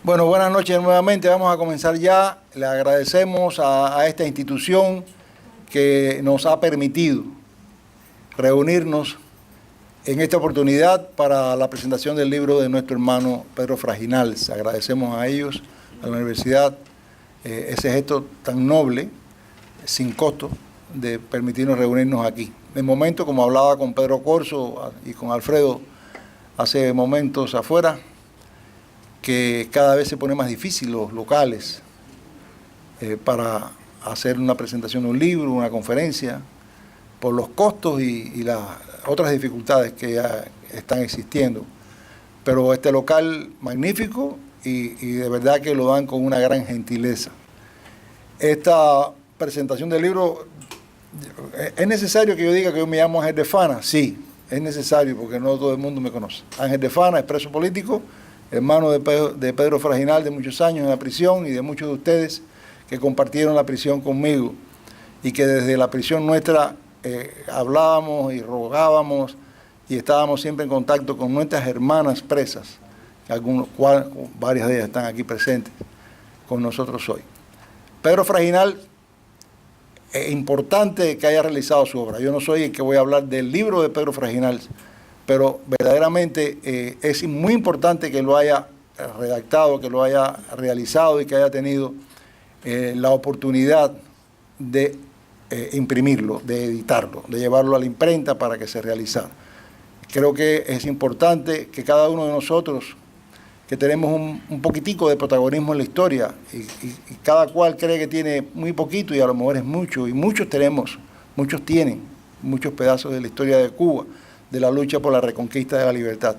Bueno, buenas noches nuevamente. Vamos a comenzar ya. Le agradecemos a esta institución que nos ha permitido reunirnos en esta oportunidad para la presentación del libro de nuestro hermano Pedro Frajinals. Agradecemos a ellos, a la universidad, ese gesto tan noble, sin costo, de permitirnos reunirnos aquí. De momento, como hablaba con Pedro Corso y con Alfredo hace momentos afuera, que cada vez se pone más difícil los locales para hacer una presentación de un libro, una conferencia, por los costos y las otras dificultades que ya están existiendo. Pero este local magnífico y de verdad que lo dan con una gran gentileza. Esta presentación del libro, ¿es necesario que yo diga que yo me llamo Ángel de Fana? Sí, es necesario porque no todo el mundo me conoce. Ángel de Fana, expreso político, hermano de Pedro Frajinals de muchos años en la prisión y de muchos de ustedes que compartieron la prisión conmigo y que desde la prisión nuestra hablábamos y rogábamos y estábamos siempre en contacto con nuestras hermanas presas, varias de ellas están aquí presentes con nosotros hoy. Pedro Frajinals, es importante que haya realizado su obra. Yo no soy el que voy a hablar del libro de Pedro Frajinals, pero verdaderamente es muy importante que lo haya redactado, que lo haya realizado y que haya tenido la oportunidad de imprimirlo, de editarlo, de llevarlo a la imprenta para que se realizara. Creo que es importante que cada uno de nosotros, que tenemos un poquitico de protagonismo en la historia, y cada cual cree que tiene muy poquito y a lo mejor es mucho, y muchos tienen muchos pedazos de la historia de Cuba, de la lucha por la reconquista de la libertad.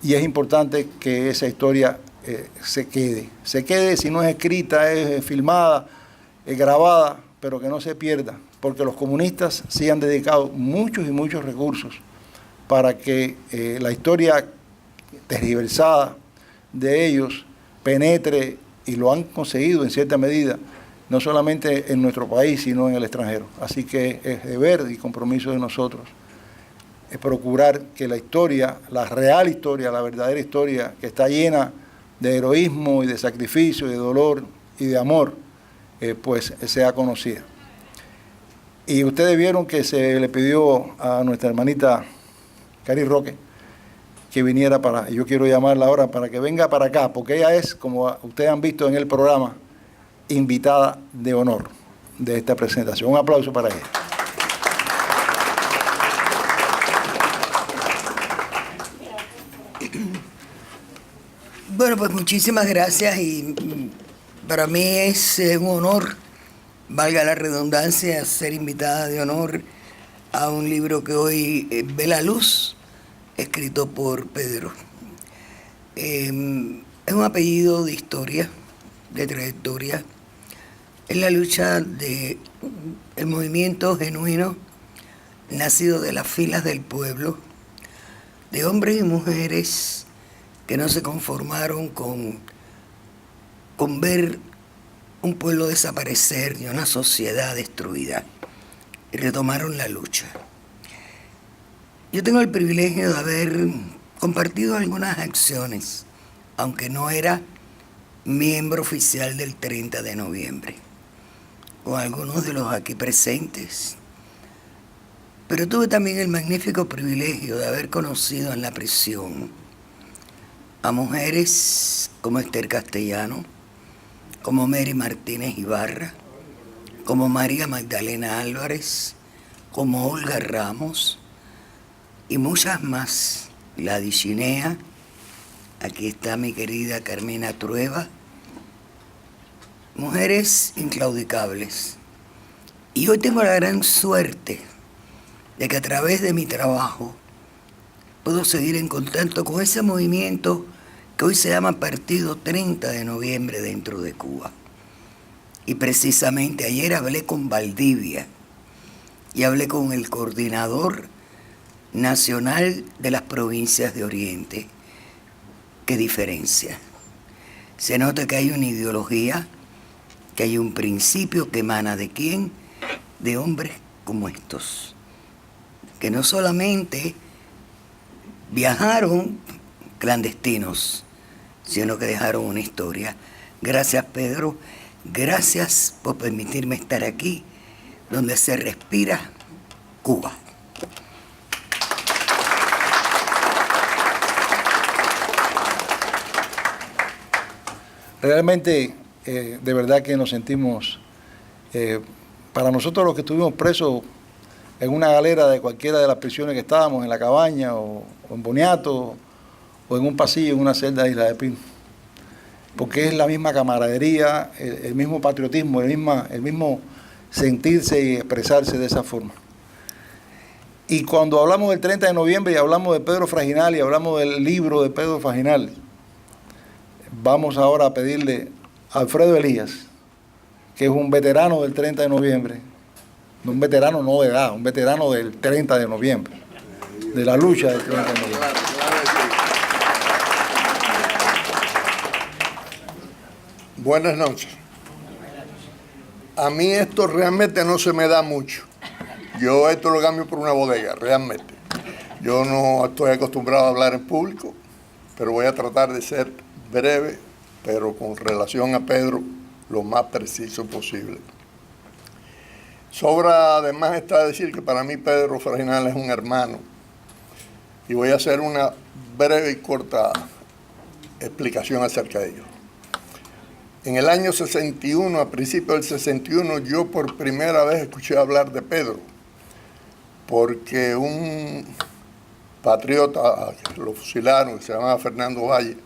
Y es importante que esa historia se quede, si no es escrita, es filmada, es grabada, pero que no se pierda, porque los comunistas sí han dedicado muchos y muchos recursos para que la historia tergiversada de ellos penetre, y lo han conseguido en cierta medida, no solamente en nuestro país, sino en el extranjero. Así que es deber y compromiso de nosotros es procurar que la historia, la real historia, la verdadera historia, que está llena de heroísmo y de sacrificio, y de dolor y de amor, pues sea conocida. Y ustedes vieron que se le pidió a nuestra hermanita Cari Roque que viniera yo quiero llamarla ahora para que venga para acá, porque ella es, como ustedes han visto en el programa, invitada de honor de esta presentación. Un aplauso para ella. Bueno, pues muchísimas gracias y para mí es un honor, valga la redundancia, ser invitada de honor a un libro que hoy ve la luz, escrito por Pedro. Es un apellido de historia, de trayectoria. Es la lucha del movimiento genuino, nacido de las filas del pueblo, de hombres y mujeres que no se conformaron con ver un pueblo desaparecer y una sociedad destruida, y retomaron la lucha. Yo tengo el privilegio de haber compartido algunas acciones, aunque no era miembro oficial del 30 de noviembre, con algunos de los aquí presentes. Pero tuve también el magnífico privilegio de haber conocido en la prisión a mujeres como Esther Castellano, como Mary Martínez Ibarra, como María Magdalena Álvarez, como Olga Ramos y muchas más. Gladys Chinea, aquí está mi querida Carmina Trueba, mujeres inclaudicables. Y hoy tengo la gran suerte de que a través de mi trabajo puedo seguir en contacto con ese movimiento que hoy se llama Partido 30 de Noviembre dentro de Cuba. Y precisamente ayer hablé con Valdivia y hablé con el coordinador nacional de las provincias de Oriente. ¿Qué diferencia? Se nota que hay una ideología, que hay un principio que emana ¿de quién? De hombres como estos, que no solamente viajaron clandestinos, sino que dejaron una historia. Gracias, Pedro. Gracias por permitirme estar aquí, donde se respira Cuba. Realmente, de verdad que nos sentimos, para nosotros los que estuvimos presos en una galera de cualquiera de las prisiones que estábamos, en La Cabaña o en Boniato, o en un pasillo, en una celda de Isla de Pino, porque es la misma camaradería, el mismo patriotismo, el mismo sentirse y expresarse de esa forma. Y cuando hablamos del 30 de noviembre y hablamos de Pedro Fraginal y hablamos del libro de Pedro Fraginal, vamos ahora a pedirle a Alfredo Elías, que es un veterano del 30 de noviembre, un veterano no de edad, un veterano del 30 de noviembre, de la lucha del 30 de noviembre. Buenas noches. A mí esto realmente no se me da mucho. Yo esto lo cambio por una bodega, realmente. Yo no estoy acostumbrado a hablar en público, pero voy a tratar de ser breve, pero con relación a Pedro, lo más preciso posible. Sobra además está decir que para mí Pedro Fraginal es un hermano. Y voy a hacer una breve y corta explicación acerca de ello. En el año 61, a principios del 61, yo por primera vez escuché hablar de Pedro, porque un patriota, lo fusilaron, que se llamaba Fernando Valle,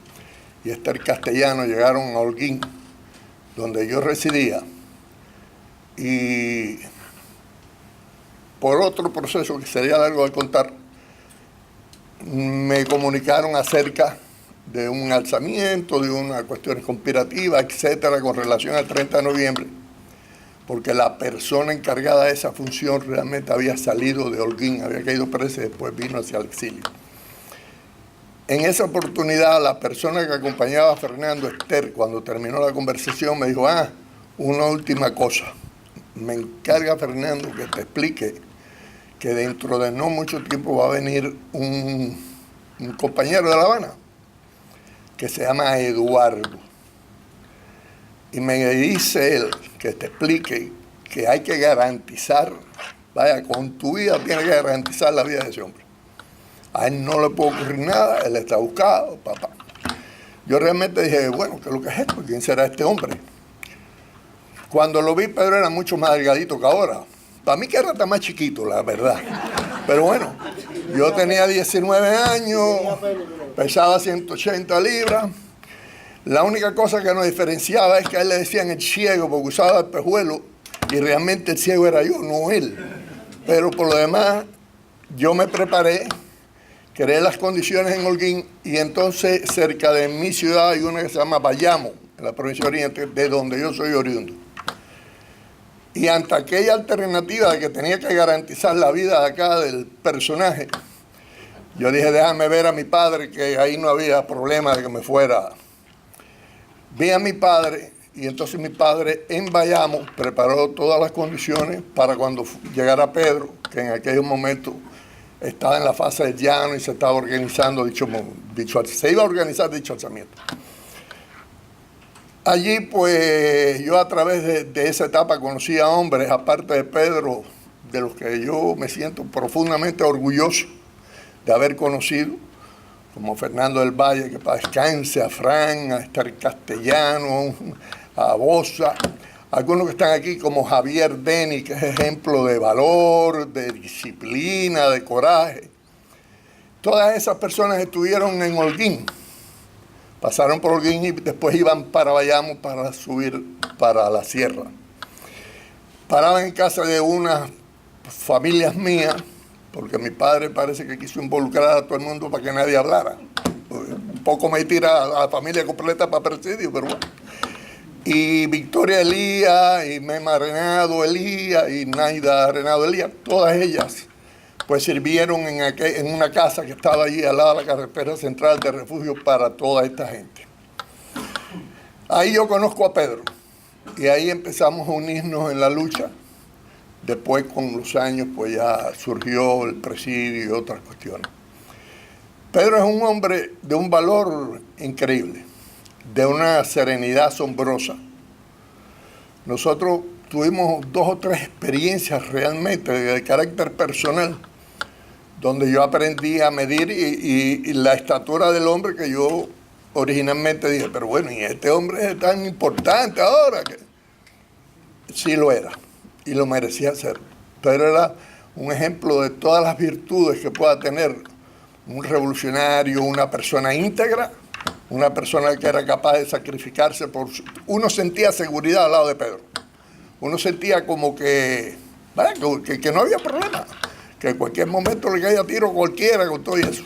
y Esther Castellano llegaron a Holguín, donde yo residía, y por otro proceso que sería largo de contar, me comunicaron acerca de un alzamiento, de unas cuestiones conspirativas, etcétera, con relación al 30 de noviembre, porque la persona encargada de esa función realmente había salido de Holguín, había caído presa y después vino hacia el exilio. En esa oportunidad, la persona que acompañaba a Fernando, Esther, cuando terminó la conversación, me dijo, una última cosa, me encarga Fernando que te explique que dentro de no mucho tiempo va a venir un compañero de La Habana, que se llama Eduardo. Y me dice él que te explique que hay que garantizar, vaya, con tu vida tienes que garantizar la vida de ese hombre. A él no le puede ocurrir nada, él está buscado, papá. Yo realmente dije, bueno, ¿qué es lo que es esto? ¿Quién será este hombre? Cuando lo vi, Pedro era mucho más delgadito que ahora. Para mí que era hasta más chiquito, la verdad. Pero bueno, yo tenía 19 años, pesaba 180 libras. La única cosa que nos diferenciaba es que a él le decían el ciego porque usaba el espejuelo y realmente el ciego era yo, no él. Pero por lo demás, yo me preparé, creé las condiciones en Holguín y entonces cerca de mi ciudad hay una que se llama Bayamo, en la provincia de Oriente, de donde yo soy oriundo. Y ante aquella alternativa de que tenía que garantizar la vida de acá del personaje, yo dije, déjame ver a mi padre, que ahí no había problema de que me fuera. Vi a mi padre y entonces mi padre en Bayamo preparó todas las condiciones para cuando llegara Pedro, que en aquellos momentos estaba en la fase del llano y se estaba organizando se iba a organizar dicho alzamiento. Allí, pues, yo a través de esa etapa conocí a hombres, aparte de Pedro, de los que yo me siento profundamente orgulloso de haber conocido, como Fernando del Valle, que para descanse, a Fran, a Esther Castellano, a Bosa, algunos que están aquí como Javier Deni, que es ejemplo de valor, de disciplina, de coraje. Todas esas personas estuvieron en Holguín. Pasaron por Holguín y después iban para Bayamo para subir para la sierra. Paraban en casa de unas familias mías, porque mi padre parece que quiso involucrar a todo el mundo para que nadie hablara. Un poco me tira a la familia completa para presidio, pero bueno. Y Victoria Elías, y Mema Renado Elías, y Naida Renado Elías, todas ellas pues sirvieron en una casa que estaba allí al lado de la carretera central de refugio para toda esta gente. Ahí yo conozco a Pedro y ahí empezamos a unirnos en la lucha. Después con los años pues ya surgió el presidio y otras cuestiones. Pedro es un hombre de un valor increíble. de una serenidad asombrosa. Nosotros tuvimos 2 o 3 experiencias realmente de carácter personal, donde yo aprendí a medir y la estatura del hombre que yo originalmente dije, pero bueno, ¿y este hombre es tan importante ahora? Que sí lo era, y lo merecía ser. Pero era un ejemplo de todas las virtudes que pueda tener un revolucionario, una persona íntegra, una persona que era capaz de sacrificarse por... Uno sentía seguridad al lado de Pedro. Uno sentía como que no había problema, que en cualquier momento le caía tiro a cualquiera con todo eso.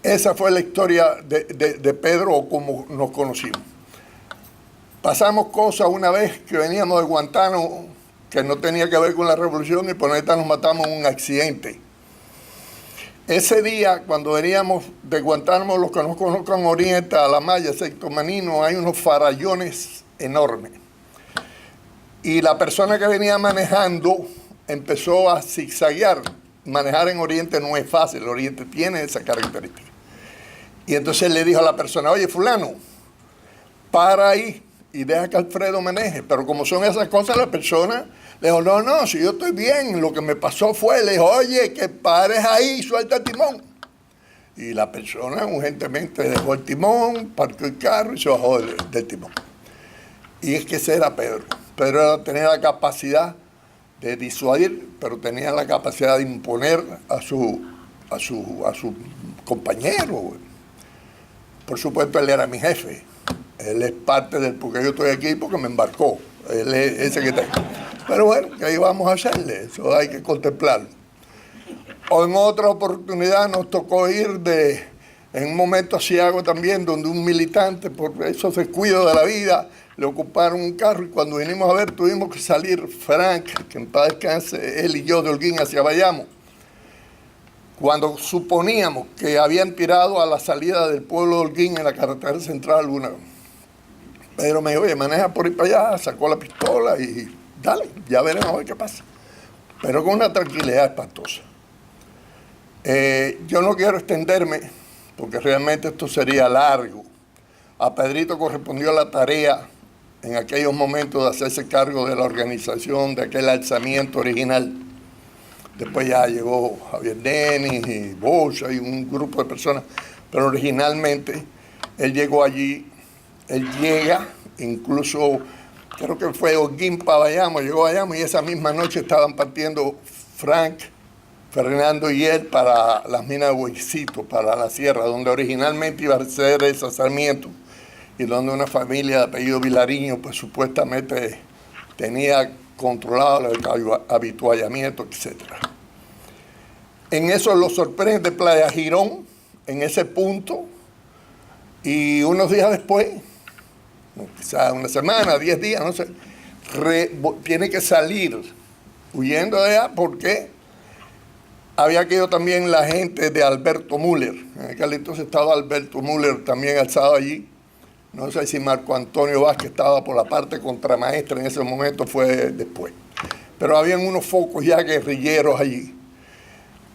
Esa fue la historia de Pedro, o como nos conocimos. Pasamos cosas una vez que veníamos de Guantánamo, que no tenía que ver con la revolución, y por neta nos matamos en un accidente. Ese día, cuando veníamos de Guantánamo, los que nos conozcan Oriente, a la Maya, Sector Manino, hay unos farallones enormes. Y la persona que venía manejando empezó a zigzaguear. Manejar en Oriente no es fácil, Oriente tiene esa característica. Y entonces le dijo a la persona, oye, fulano, para ahí y deja que Alfredo maneje. Pero como son esas cosas, la persona le dijo, no, si yo estoy bien, lo que me pasó fue, le dijo, oye, que pares ahí, suelta el timón. Y la persona urgentemente dejó el timón, parqueó el carro y se bajó del timón. Y es que ese era Pedro. Pedro tenía la capacidad de disuadir, pero tenía la capacidad de imponer a su compañero. Por supuesto, él era mi jefe. Él es parte del porque yo estoy aquí, porque me embarcó. Él es ese que está. Pero bueno, ¿qué íbamos a hacerle? Eso hay que contemplarlo. O en otra oportunidad nos tocó ir en un momento asiago también, donde un militante, por esos descuidos de la vida, le ocuparon un carro, y cuando vinimos a ver tuvimos que salir Frank, que en paz descanse, él y yo de Holguín hacia Bayamo. Cuando suponíamos que habían tirado a la salida del pueblo de Holguín en la carretera central, Pedro me dijo, oye, maneja por ahí para allá, sacó la pistola y dale, ya veremos a ver qué pasa. Pero con una tranquilidad espantosa. Yo no quiero extenderme, porque realmente esto sería largo. A Pedrito correspondió la tarea en aquellos momentos de hacerse cargo de la organización de aquel alzamiento original. Después ya llegó Javier Denis y Bocha y un grupo de personas, pero originalmente él llegó allí, él llega, incluso creo que fue Holguín para Bayamo, llegó a Bayamo y esa misma noche estaban partiendo Frank, Fernando y él para las minas de Huesito, para la sierra, donde originalmente iba a ser el Sarmiento, y donde una familia de apellido Vilariño, pues supuestamente tenía controlado el habituallamiento, etc. En eso lo sorprende Playa Girón, en ese punto, y unos días después, quizás una semana, 10 días, no sé, tiene que salir huyendo de allá porque había quedado también la gente de Alberto Müller. En aquel entonces estaba Alberto Müller también alzado allí. No sé si Marco Antonio Vázquez estaba por la parte contramaestra en ese momento, fue después. Pero habían unos focos ya guerrilleros allí.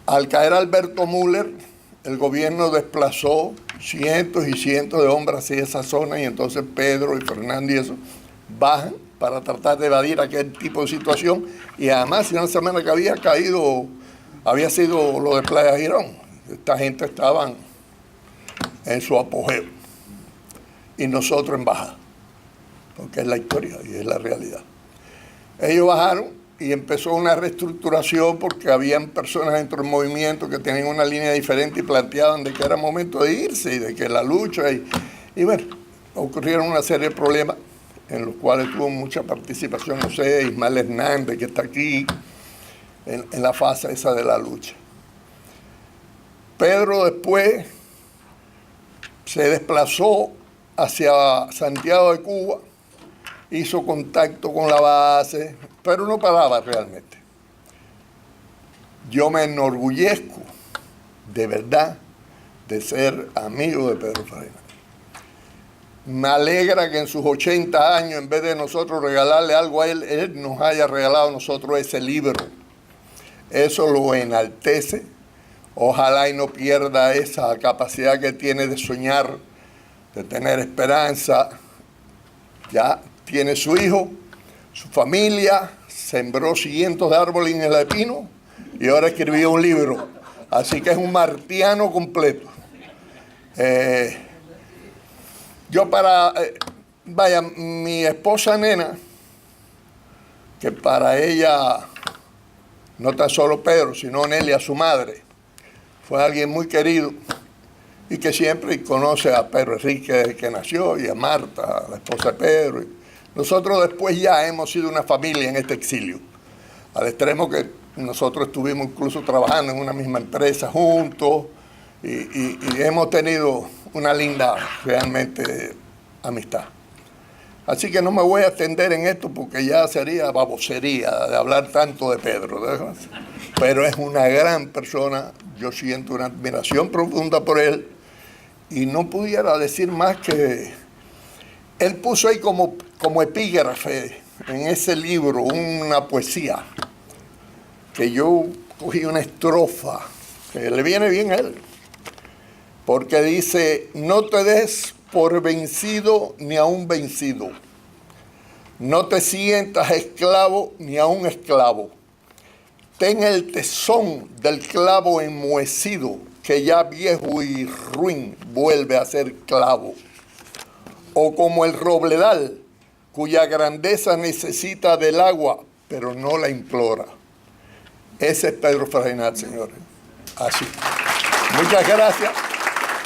Al caer Alberto Müller, el gobierno desplazó cientos y cientos de hombres hacia esa zona, y entonces Pedro y Fernando y eso bajan para tratar de evadir aquel tipo de situación. Y además, en una semana que había caído, había sido lo de Playa Girón. Esta gente estaba en su apogeo. Y nosotros en bajada, porque es la historia y es la realidad. Ellos bajaron y empezó una reestructuración porque habían personas dentro del movimiento que tenían una línea diferente y planteaban de que era momento de irse y de que la lucha. Y bueno, ocurrieron una serie de problemas en los cuales tuvo mucha participación, no sé, Ismael Hernández, que está aquí, en la fase esa de la lucha. Pedro después se desplazó hacia Santiago de Cuba, hizo contacto con la base, pero no paraba realmente. Yo me enorgullezco, de verdad, de ser amigo de Pedro Farinha. Me alegra que en sus 80 años, en vez de nosotros regalarle algo a él, él nos haya regalado a nosotros ese libro. Eso lo enaltece. Ojalá y no pierda esa capacidad que tiene de soñar de tener esperanza. Ya tiene su hijo, su familia, sembró cientos de árboles en el pino y ahora escribió un libro. Así que es un martiano completo. Mi esposa Nena, que para ella, no tan solo Pedro, sino Nelia, su madre, fue alguien muy querido y que siempre conoce a Pedro Enrique desde que nació y a Marta, la esposa de Pedro. Nosotros después ya hemos sido una familia en este exilio, al extremo que nosotros estuvimos incluso trabajando en una misma empresa juntos y hemos tenido una linda, realmente, amistad. Así que no me voy a extender en esto porque ya sería babosería de hablar tanto de Pedro, ¿no? Pero es una gran persona, yo siento una admiración profunda por él y no pudiera decir más que él puso ahí como epígrafe en ese libro una poesía que yo cogí una estrofa que le viene bien a él, porque dice: no te des por vencido ni a un vencido, no te sientas esclavo ni a un esclavo, ten el tesón del clavo enmohecido, que ya viejo y ruin vuelve a ser clavo. O como el robledal, cuya grandeza necesita del agua, pero no la implora. Ese es Pedro Frajinal, señores. Así. Muchas gracias.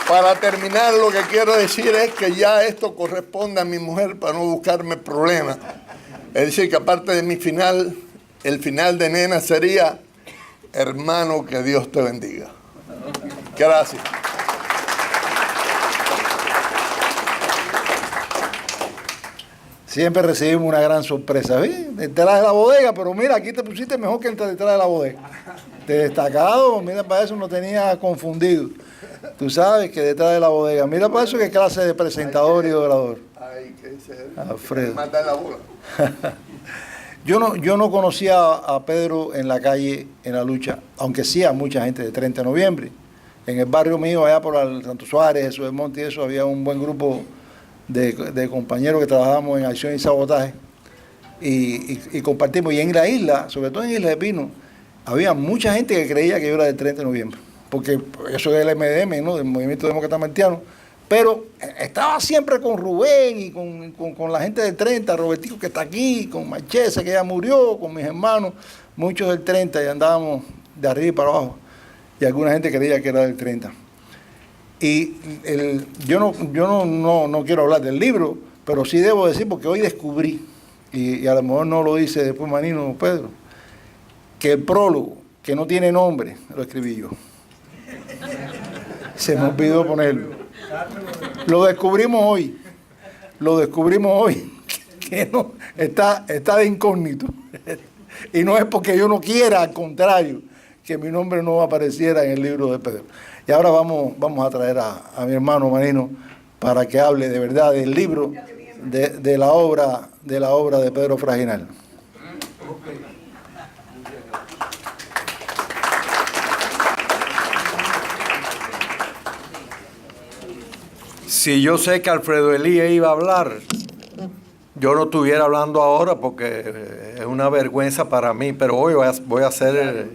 Para terminar, lo que quiero decir es que ya esto corresponde a mi mujer para no buscarme problemas. Es decir, que aparte de mi final, el final de Nena sería: hermano, que Dios te bendiga. Gracias. Siempre recibimos una gran sorpresa, ¿sí? Detrás de la bodega, pero mira, aquí te pusiste mejor que detrás de la bodega. Te destacado, mira, para eso no tenía confundido. Tú sabes que detrás de la bodega, mira para eso qué clase de presentador y orador. Ay, qué ser. Alfredo. Mata la bola. Yo no conocía a Pedro en la calle, en la lucha, aunque sí a mucha gente de 30 de noviembre. En el barrio mío, allá por el Santo Suárez, Jesús del Monte y eso, había un buen grupo de compañeros que trabajábamos en acción y sabotaje y compartimos. Y en la isla, sobre todo en Isla de Pino, había mucha gente que creía que yo era del 30 de noviembre, porque eso es el MDM, ¿no? Del Movimiento Demócrata Martiano, pero estaba siempre con Rubén y con la gente del 30, Robertico que está aquí, con Marchese que ya murió, con mis hermanos, muchos del 30, y andábamos de arriba y para abajo, y alguna gente creía que era del 30. Y yo no quiero hablar del libro, pero sí debo decir, porque hoy descubrí, y a lo mejor no lo dice después Manino Pedro, que el prólogo, que no tiene nombre, lo escribí yo. Se me olvidó ponerlo. Lo descubrimos hoy, que no, está de incógnito. Y no es porque yo no quiera, al contrario, que mi nombre no apareciera en el libro de Pedro. Y ahora vamos a traer a mi hermano Manino para que hable de verdad del libro, de la obra de Pedro Frajinal. Si yo sé que Alfredo Elías iba a hablar, yo no estuviera hablando ahora porque es una vergüenza para mí, pero hoy voy a hacer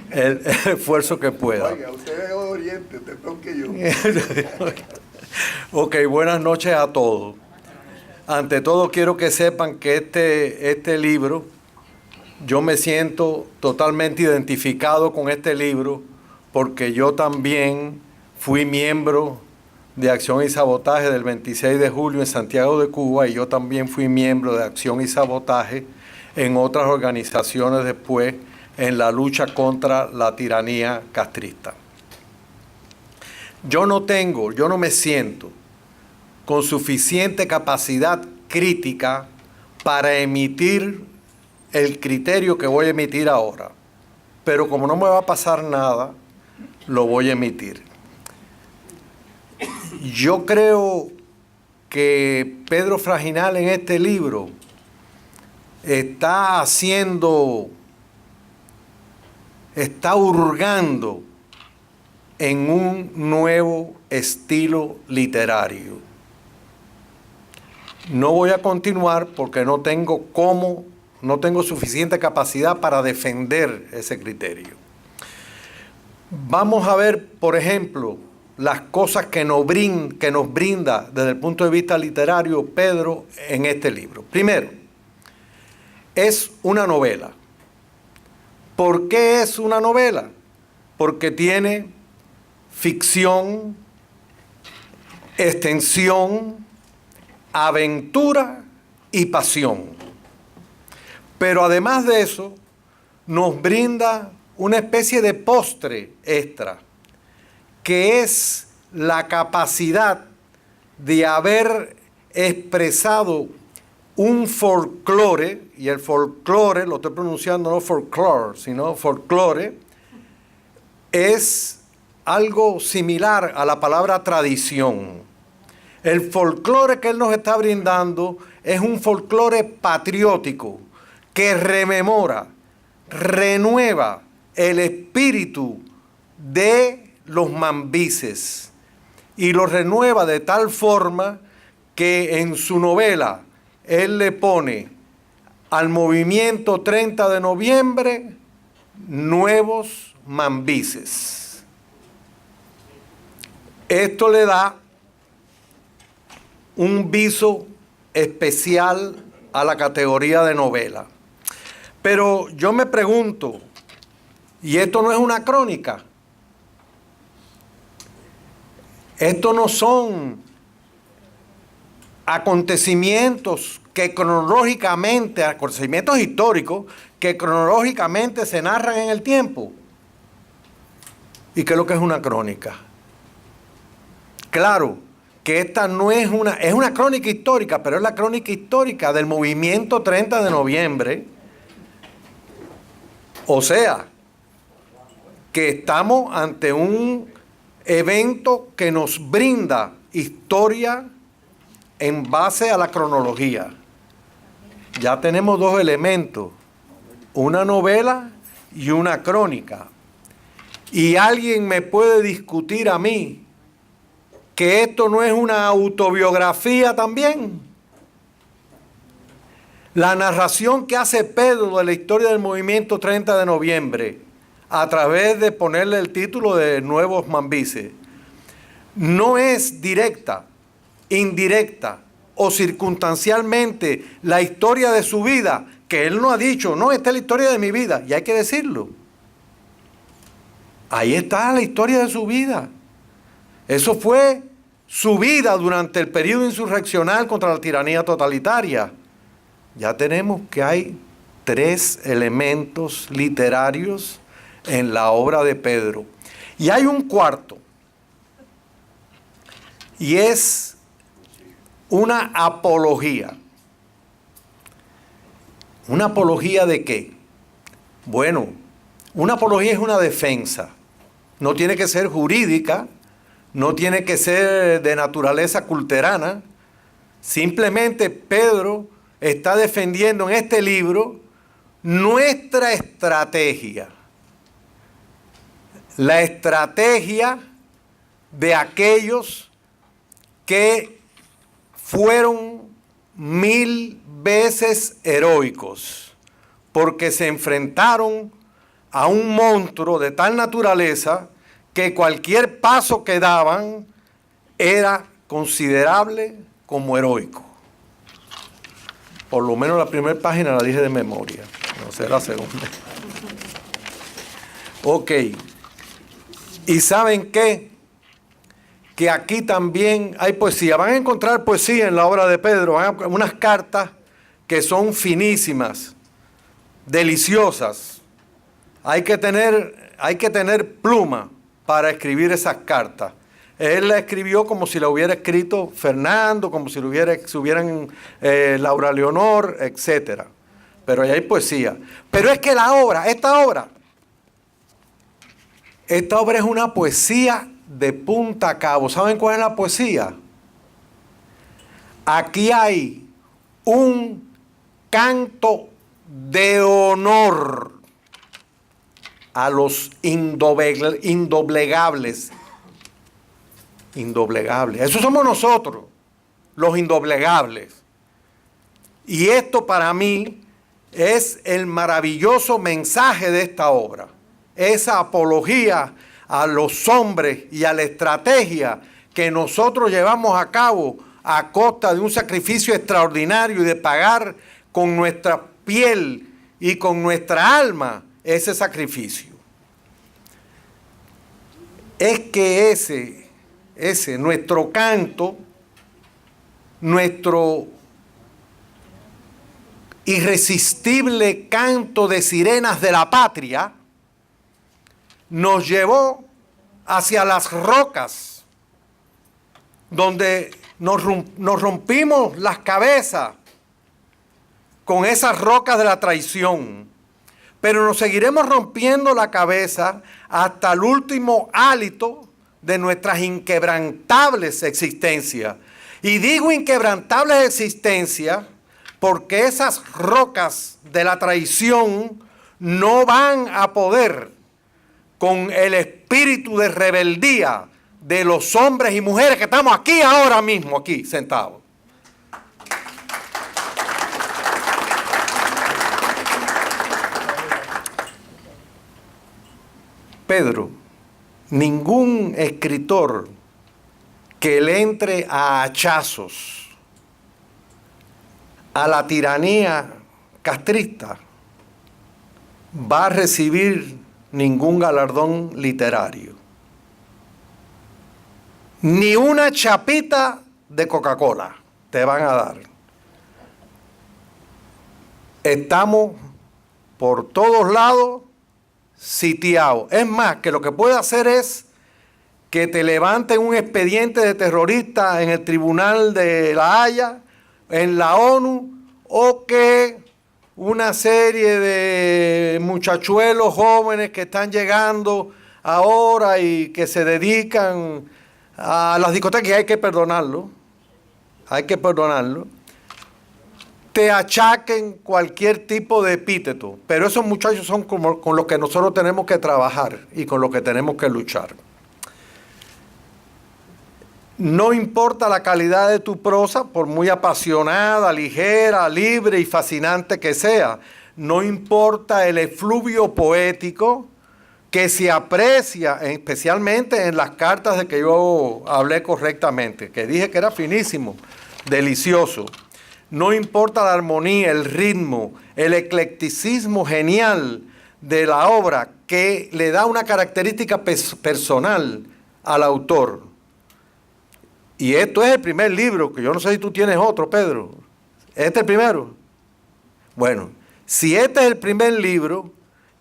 el esfuerzo que pueda. Oiga, usted es oriente, te toque yo. Ok, buenas noches a todos. Ante todo quiero que sepan que este libro, yo me siento totalmente identificado con este libro porque yo también fui miembro de Acción y Sabotaje del 26 de julio en Santiago de Cuba, y yo también fui miembro de Acción y Sabotaje en otras organizaciones después en la lucha contra la tiranía castrista. Yo no me siento con suficiente capacidad crítica para emitir el criterio que voy a emitir ahora, pero como no me va a pasar nada, lo voy a emitir. Yo creo que Pedro Frajinal en este libro está hurgando en un nuevo estilo literario. no voy a continuar porque no tengo suficiente capacidad para defender ese criterio. Vamos a ver, por ejemplo, las cosas que nos brinda desde el punto de vista literario Pedro en este libro. Primero, es una novela. ¿Por qué es una novela? Porque tiene ficción, extensión, aventura y pasión. Pero además de eso, nos brinda una especie de postre extra, que es la capacidad de haber expresado un folclore, y el folclore, lo estoy pronunciando no folklore, sino folclore, es algo similar a la palabra tradición. El folclore que él nos está brindando es un folclore patriótico que rememora, renueva el espíritu de los mambises y lo renueva de tal forma que en su novela él le pone al movimiento 30 de noviembre nuevos mambises. Esto le da un viso especial a la categoría de novela. Pero yo me pregunto, ¿y esto no es una crónica? Esto no son acontecimientos que cronológicamente, acontecimientos históricos que cronológicamente se narran en el tiempo. ¿Y qué es lo que es una crónica? Claro, que esta no es una crónica histórica, pero es la crónica histórica del movimiento 30 de noviembre. O sea, que estamos ante un evento que nos brinda historia en base a la cronología. Ya tenemos dos elementos, una novela y una crónica. Y alguien me puede discutir a mí que esto no es una autobiografía también. La narración que hace Pedro de la historia del movimiento 30 de noviembre, a través de ponerle el título de Nuevos Mambises, no es directa, indirecta o circunstancialmente la historia de su vida, que él no ha dicho, no, esta es la historia de mi vida, y hay que decirlo. Ahí está la historia de su vida. Eso fue su vida durante el periodo insurreccional contra la tiranía totalitaria. Ya tenemos que hay 3 elementos literarios en la obra de Pedro. Y hay un cuarto, y es una apología. ¿Una apología de qué? Bueno, una apología es una defensa. No tiene que ser jurídica, no tiene que ser de naturaleza culterana. Simplemente Pedro está defendiendo en este libro nuestra estrategia. La estrategia de aquellos que fueron 1000 veces heroicos, porque se enfrentaron a un monstruo de tal naturaleza que cualquier paso que daban era considerable como heroico. Por lo menos la primera página la dije de memoria, no sé la segunda. Ok. ¿Y saben qué? Que aquí también hay poesía. Van a encontrar poesía en la obra de Pedro, unas cartas que son finísimas, deliciosas. Hay que tener pluma para escribir esas cartas. Él la escribió como si la hubiera escrito Fernando, como si lo hubieran Laura Leonor, etc. Pero ahí hay poesía. Pero es que esta obra es una poesía de punta a cabo. ¿Saben cuál es la poesía? Aquí hay un canto de honor a los indoblegables. Indoblegables. Eso somos nosotros, los indoblegables. Y esto para mí es el maravilloso mensaje de esta obra. Esa apología a los hombres y a la estrategia que nosotros llevamos a cabo a costa de un sacrificio extraordinario y de pagar con nuestra piel y con nuestra alma ese sacrificio. Es que ese nuestro canto, nuestro irresistible canto de sirenas de la patria, nos llevó hacia las rocas, donde nos rompimos las cabezas con esas rocas de la traición. Pero nos seguiremos rompiendo la cabeza hasta el último hálito de nuestras inquebrantables existencias. Y digo inquebrantables existencias porque esas rocas de la traición no van a poder con el espíritu de rebeldía de los hombres y mujeres que estamos aquí ahora mismo, aquí sentados. Pedro, ningún escritor que le entre a hachazos a la tiranía castrista va a recibir ningún galardón literario. Ni una chapita de Coca-Cola te van a dar. Estamos por todos lados sitiados. Es más, que lo que puede hacer es que te levanten un expediente de terrorista en el Tribunal de La Haya, en la ONU, o que una serie de muchachuelos jóvenes que están llegando ahora y que se dedican a las discotecas, y hay que perdonarlo, te achaquen cualquier tipo de epíteto, pero esos muchachos son como con los que nosotros tenemos que trabajar y con los que tenemos que luchar. No importa la calidad de tu prosa, por muy apasionada, ligera, libre y fascinante que sea, no importa el efluvio poético que se aprecia especialmente en las cartas de que yo hablé correctamente, que dije que era finísimo, delicioso. No importa la armonía, el ritmo, el eclecticismo genial de la obra que le da una característica personal al autor. Y esto es el primer libro, que yo no sé si tú tienes otro, Pedro. ¿Este es el primero? Bueno, si este es el primer libro,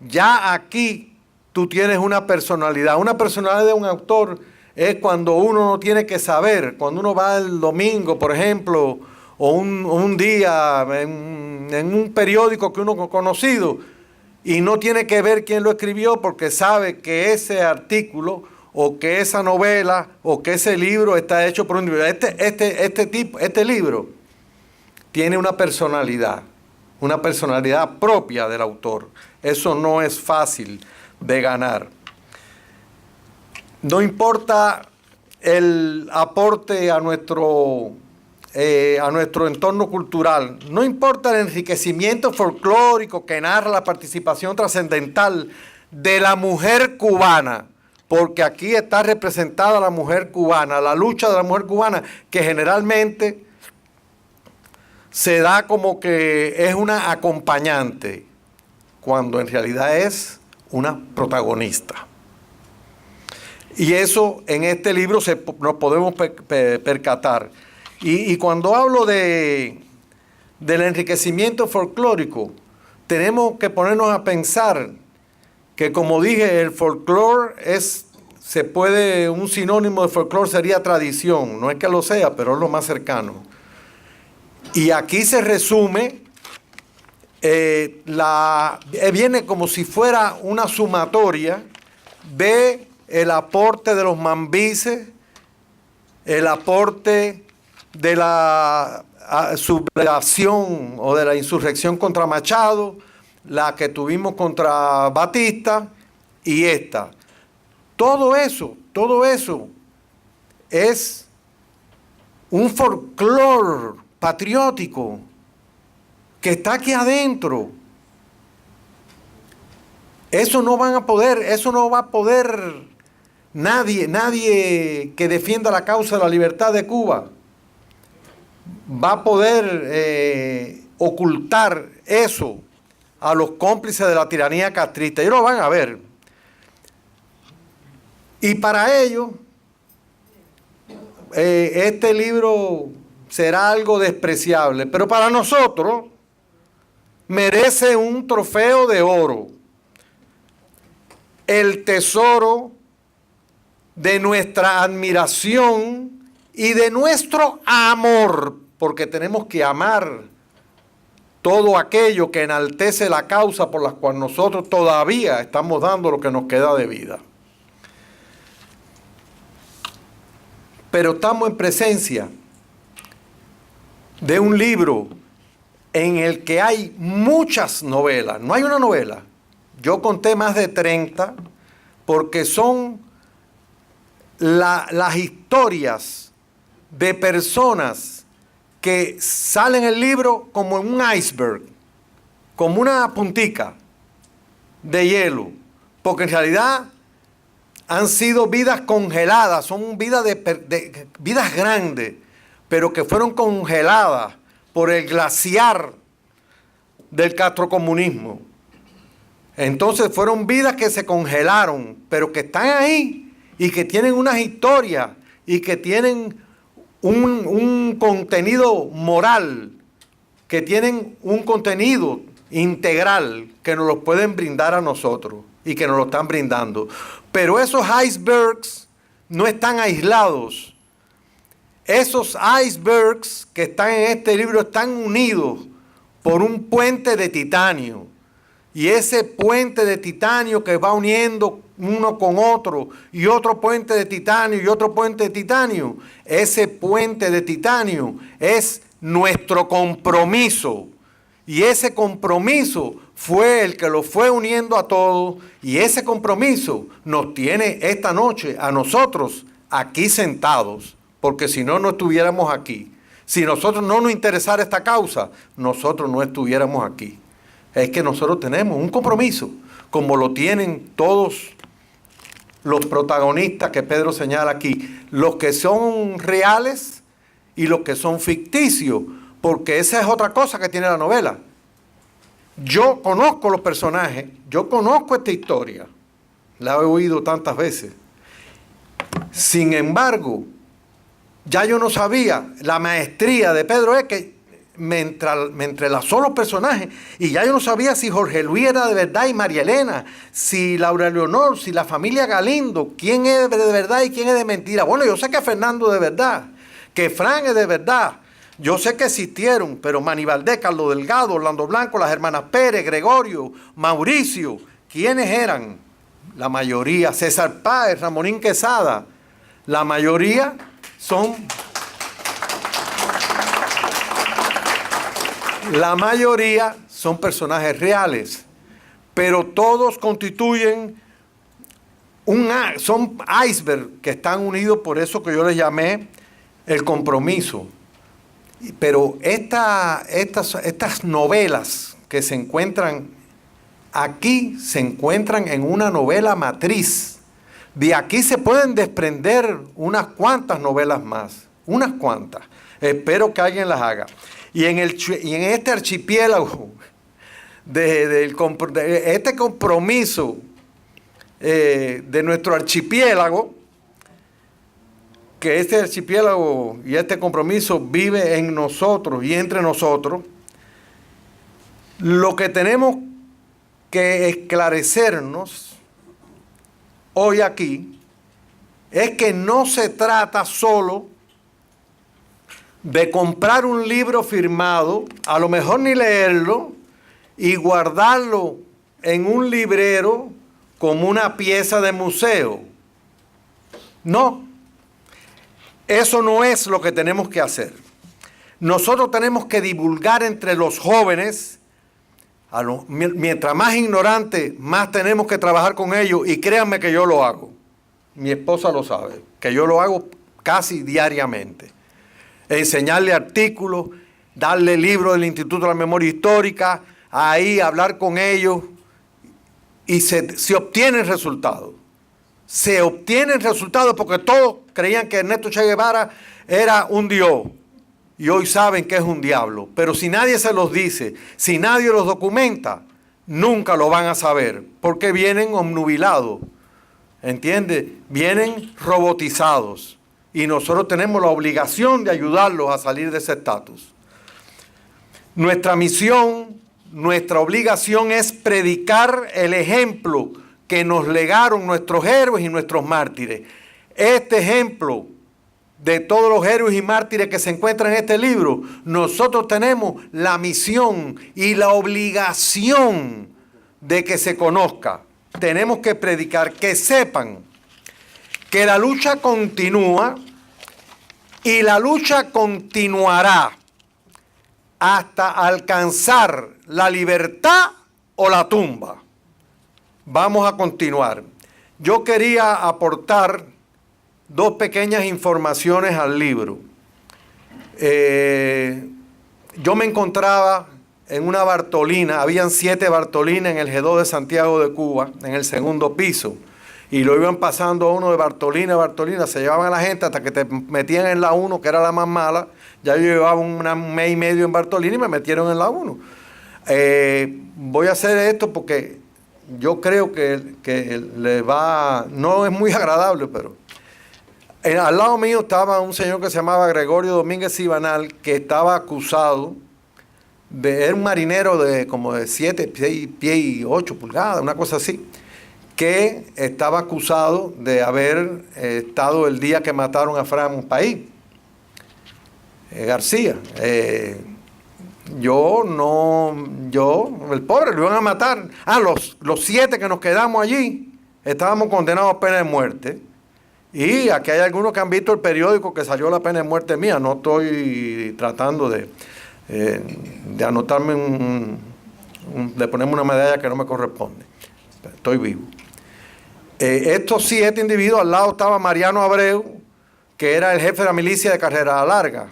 ya aquí tú tienes una personalidad. Una personalidad de un autor es cuando uno no tiene que saber, cuando uno va el domingo, por ejemplo, o un día en un periódico que uno ha conocido y no tiene que ver quién lo escribió porque sabe que ese artículo o que esa novela o que ese libro está hecho por un individuo. Este libro tiene una personalidad propia del autor. Eso no es fácil de ganar. No importa el aporte a nuestro entorno cultural, no importa el enriquecimiento folclórico que narra la participación trascendental de la mujer cubana, porque aquí está representada la mujer cubana, la lucha de la mujer cubana, que generalmente se da como que es una acompañante, cuando en realidad es una protagonista. Y eso en este libro nos podemos percatar. Y cuando hablo del enriquecimiento folclórico, tenemos que ponernos a pensar que, como dije, el folclore un sinónimo de folclore sería tradición. No es que lo sea, pero es lo más cercano. Y aquí se resume, viene como si fuera una sumatoria de el aporte de los mambises, el aporte de la sublevación o de la insurrección contra Machado, la que tuvimos contra Batista y esta. Todo eso es un folclore patriótico que está aquí adentro. Eso no van a poder, eso no va a poder nadie que defienda la causa de la libertad de Cuba va a poder ocultar eso a los cómplices de la tiranía castrista. Ellos lo van a ver. Y para ello, este libro será algo despreciable, pero para nosotros merece un trofeo de oro. El tesoro de nuestra admiración y de nuestro amor, porque tenemos que amar todo aquello que enaltece la causa por la cual nosotros todavía estamos dando lo que nos queda de vida. Pero estamos en presencia de un libro en el que hay muchas novelas. No hay una novela. Yo conté más de 30 porque son las historias de personas que salen en el libro como en un iceberg, como una puntica de hielo, porque en realidad han sido vidas congeladas, son vidas vidas grandes, pero que fueron congeladas por el glaciar del castrocomunismo. Entonces fueron vidas que se congelaron, pero que están ahí y que tienen unas historias y que tienen un contenido moral, que tienen un contenido integral que nos lo pueden brindar a nosotros y que nos lo están brindando. Pero esos icebergs no están aislados. Esos icebergs que están en este libro están unidos por un puente de titanio. Y ese puente de titanio que va uniendo uno con otro, y otro puente de titanio, y otro puente de titanio, ese puente de titanio es nuestro compromiso. Y ese compromiso fue el que lo fue uniendo a todos, y ese compromiso nos tiene esta noche a nosotros aquí sentados, porque si no, no estuviéramos aquí. Si nosotros no nos interesara esta causa, nosotros no estuviéramos aquí. Es que nosotros tenemos un compromiso, como lo tienen todos los protagonistas que Pedro señala aquí, los que son reales y los que son ficticios, porque esa es otra cosa que tiene la novela. Yo conozco los personajes, yo conozco esta historia, la he oído tantas veces. Sin embargo, ya yo no sabía, la maestría de Pedro es que me entrelazó los personajes y ya yo no sabía si Jorge Luis era de verdad y María Elena, si Laura Leonor, si la familia Galindo, quién es de verdad y quién es de mentira. Bueno, yo sé que Fernando es de verdad, que Fran es de verdad, yo sé que existieron, pero Manny Valdés, Carlos Delgado, Orlando Blanco, las hermanas Pérez, Gregorio, Mauricio, ¿quiénes eran? La mayoría, César Páez, Ramonín Quesada, la mayoría son... La mayoría son personajes reales, pero todos constituyen son icebergs que están unidos por eso que yo les llamé el compromiso. Pero estas novelas que se encuentran aquí, se encuentran en una novela matriz. De aquí se pueden desprender unas cuantas novelas más, unas cuantas. Espero que alguien las haga. Y en este archipiélago, este compromiso de nuestro archipiélago, que este archipiélago y este compromiso vive en nosotros y entre nosotros, lo que tenemos que esclarecernos hoy aquí es que no se trata solo de comprar un libro firmado, a lo mejor ni leerlo, y guardarlo en un librero como una pieza de museo. No, eso no es lo que tenemos que hacer. Nosotros tenemos que divulgar entre los jóvenes, mientras más ignorantes, más tenemos que trabajar con ellos, y créanme que yo lo hago. Mi esposa lo sabe, que yo lo hago casi diariamente. Enseñarle artículos, darle libros del Instituto de la Memoria Histórica, ahí hablar con ellos y se obtienen resultados. Se obtienen resultados porque todos creían que Ernesto Che Guevara era un dios y hoy saben que es un diablo. Pero si nadie se los dice, si nadie los documenta, nunca lo van a saber porque vienen obnubilados, ¿entiendes? Vienen robotizados y nosotros tenemos la obligación de ayudarlos a salir de ese estatus. Nuestra misión, nuestra obligación es predicar el ejemplo que nos legaron nuestros héroes y nuestros mártires. Este ejemplo de todos los héroes y mártires que se encuentran en este libro, nosotros tenemos la misión y la obligación de que se conozca. Tenemos que predicar, que sepan que la lucha continúa y la lucha continuará hasta alcanzar la libertad o la tumba. Vamos a continuar. Yo quería aportar dos pequeñas informaciones al libro. Yo me encontraba en una Bartolina, habían 7 Bartolinas en el G2 de Santiago de Cuba, en el segundo piso, y lo iban pasando a uno de Bartolina a Bartolina, se llevaban a la gente hasta que te metían en la 1, que era la más mala. Ya yo llevaba un mes y medio en Bartolina y me metieron en la 1. Voy a hacer esto porque yo creo que le va, no es muy agradable, pero al lado mío estaba un señor que se llamaba Gregorio Domínguez Cibanal, que estaba acusado era un marinero de como de 7 pies y 8 pulgadas, una cosa así, que estaba acusado de haber estado el día que mataron a Fran País García. El pobre lo iban a matar. Los 7 que nos quedamos allí estábamos condenados a pena de muerte. Y aquí hay algunos que han visto el periódico que salió la pena de muerte mía. No estoy tratando de anotarme de ponerme una medalla que no me corresponde. Estoy vivo. Estos 7 individuos, al lado estaba Mariano Abreu, que era el jefe de la milicia de Carrera Larga.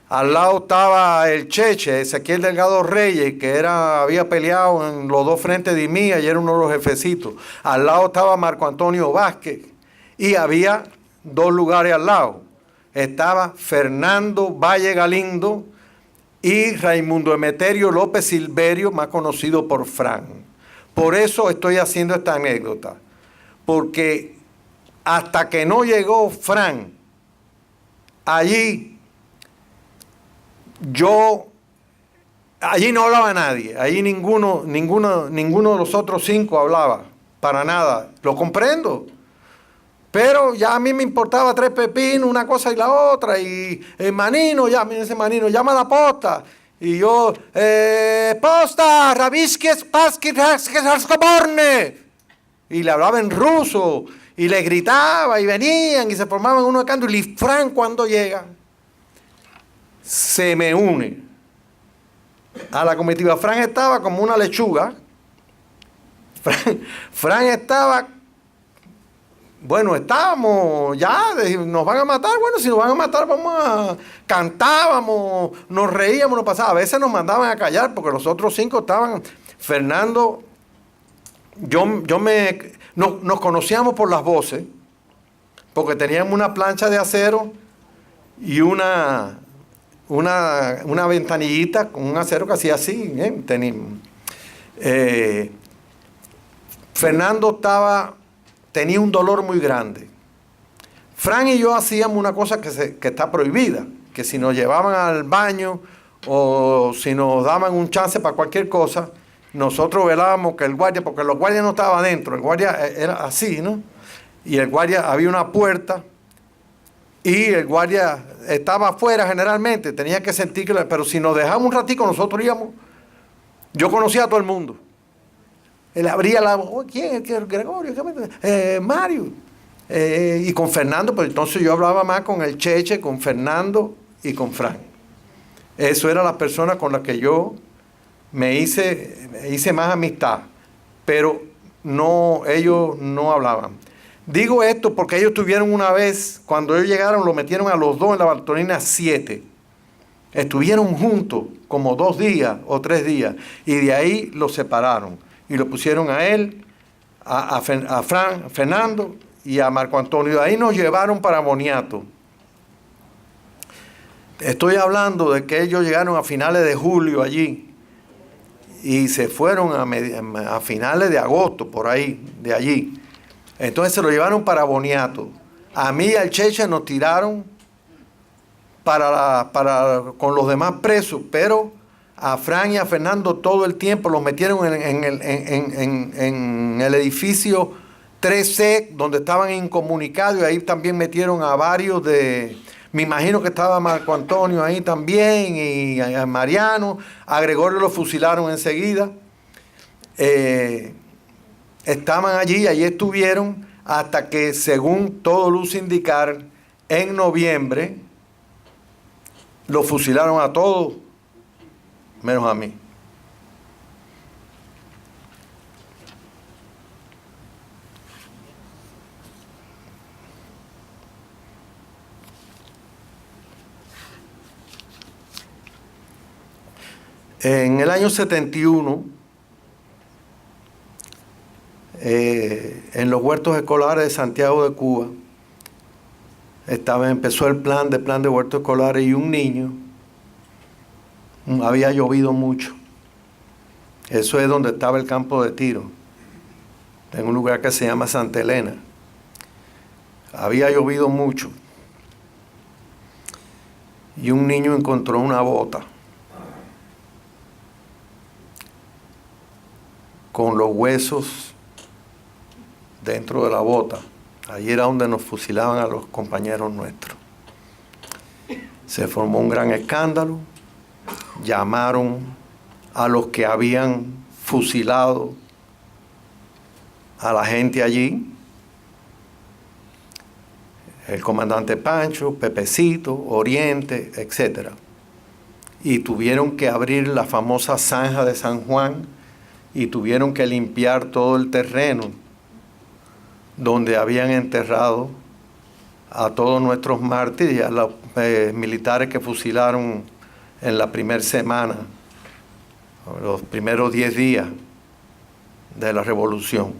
Al lado estaba el Cheche, Ezequiel Delgado Reyes, que había peleado en los 2 frentes de IMIA y era uno de los jefecitos. Al lado estaba Marco Antonio Vázquez y había 2 lugares al lado. Estaba Fernando Valle Galindo y Raimundo Emeterio López Silverio, más conocido por Fran. Por eso estoy haciendo esta anécdota, porque hasta que no llegó Fran allí no hablaba nadie, allí ninguno de los otros 5 hablaba, para nada, lo comprendo. Pero ya a mí me importaba 3 pepinos, una cosa y la otra, y el Manino, ese Manino, llama a la posta. Y yo, posta, Rabiskes, Paskis, Raskoborne. Y le hablaba en ruso, y le gritaba, y venían, y se formaban uno de canto. Y Fran, cuando llega, se me une a la comitiva. Fran estaba como una lechuga. Fran estaba... Bueno, estábamos, ya, nos van a matar. Bueno, si nos van a matar, cantábamos, nos reíamos, nos pasaba. A veces nos mandaban a callar porque los otros 5 estaban. Fernando, nos conocíamos por las voces, porque teníamos una plancha de acero y una ventanillita con un acero que hacía así. Fernando tenía un dolor muy grande. Fran y yo hacíamos una cosa que está prohibida, que si nos llevaban al baño o si nos daban un chance para cualquier cosa, nosotros velábamos que el guardia, porque los guardias no estaban adentro, el guardia era así, ¿no? Y el guardia, había una puerta y el guardia estaba afuera generalmente, tenía que sentir que... Pero si nos dejamos un ratico, nosotros íbamos... Yo conocía a todo el mundo. Él abría la voz, ¿quién? Gregorio, Mario. Y con Fernando, pues entonces yo hablaba más con el Cheche, con Fernando y con Fran. Eso eran las personas con las que yo me hice más amistad. Pero ellos no hablaban. Digo esto porque ellos tuvieron una vez, cuando ellos llegaron, lo metieron a los 2 en la Bartolina 7. Estuvieron juntos como 2 días o 3 días y de ahí los separaron y lo pusieron a él, a Fernando y a Marco Antonio. De ahí nos llevaron para Boniato. Estoy hablando de que ellos llegaron a finales de julio allí y se fueron a finales de agosto, por ahí, de allí. Entonces se lo llevaron para Boniato. A mí y al Cheche nos tiraron con los demás presos, pero a Fran y a Fernando todo el tiempo los metieron en el edificio 3C, donde estaban incomunicados, y ahí también metieron a varios me imagino que estaba Marco Antonio ahí también, y a Mariano. A Gregorio lo fusilaron enseguida. Estaban allí estuvieron, hasta que, según todo luce indicar, en noviembre lo fusilaron a todos, menos a mí. En el año 71, en los huertos escolares de Santiago de Cuba, empezó el plan de huertos escolares, y un niño, había llovido mucho. Eso es donde estaba el campo de tiro, en un lugar que se llama Santa Elena. Había llovido mucho. Y un niño encontró una bota con los huesos dentro de la bota. Allí era donde nos fusilaban a los compañeros nuestros. Se formó un gran escándalo. Llamaron a los que habían fusilado a la gente allí. El comandante Pancho, Pepecito, Oriente, etc. Y tuvieron que abrir la famosa zanja de San Juan, y tuvieron que limpiar todo el terreno donde habían enterrado a todos nuestros mártires y a los militares que fusilaron en la primera semana, los primeros 10 días de la revolución.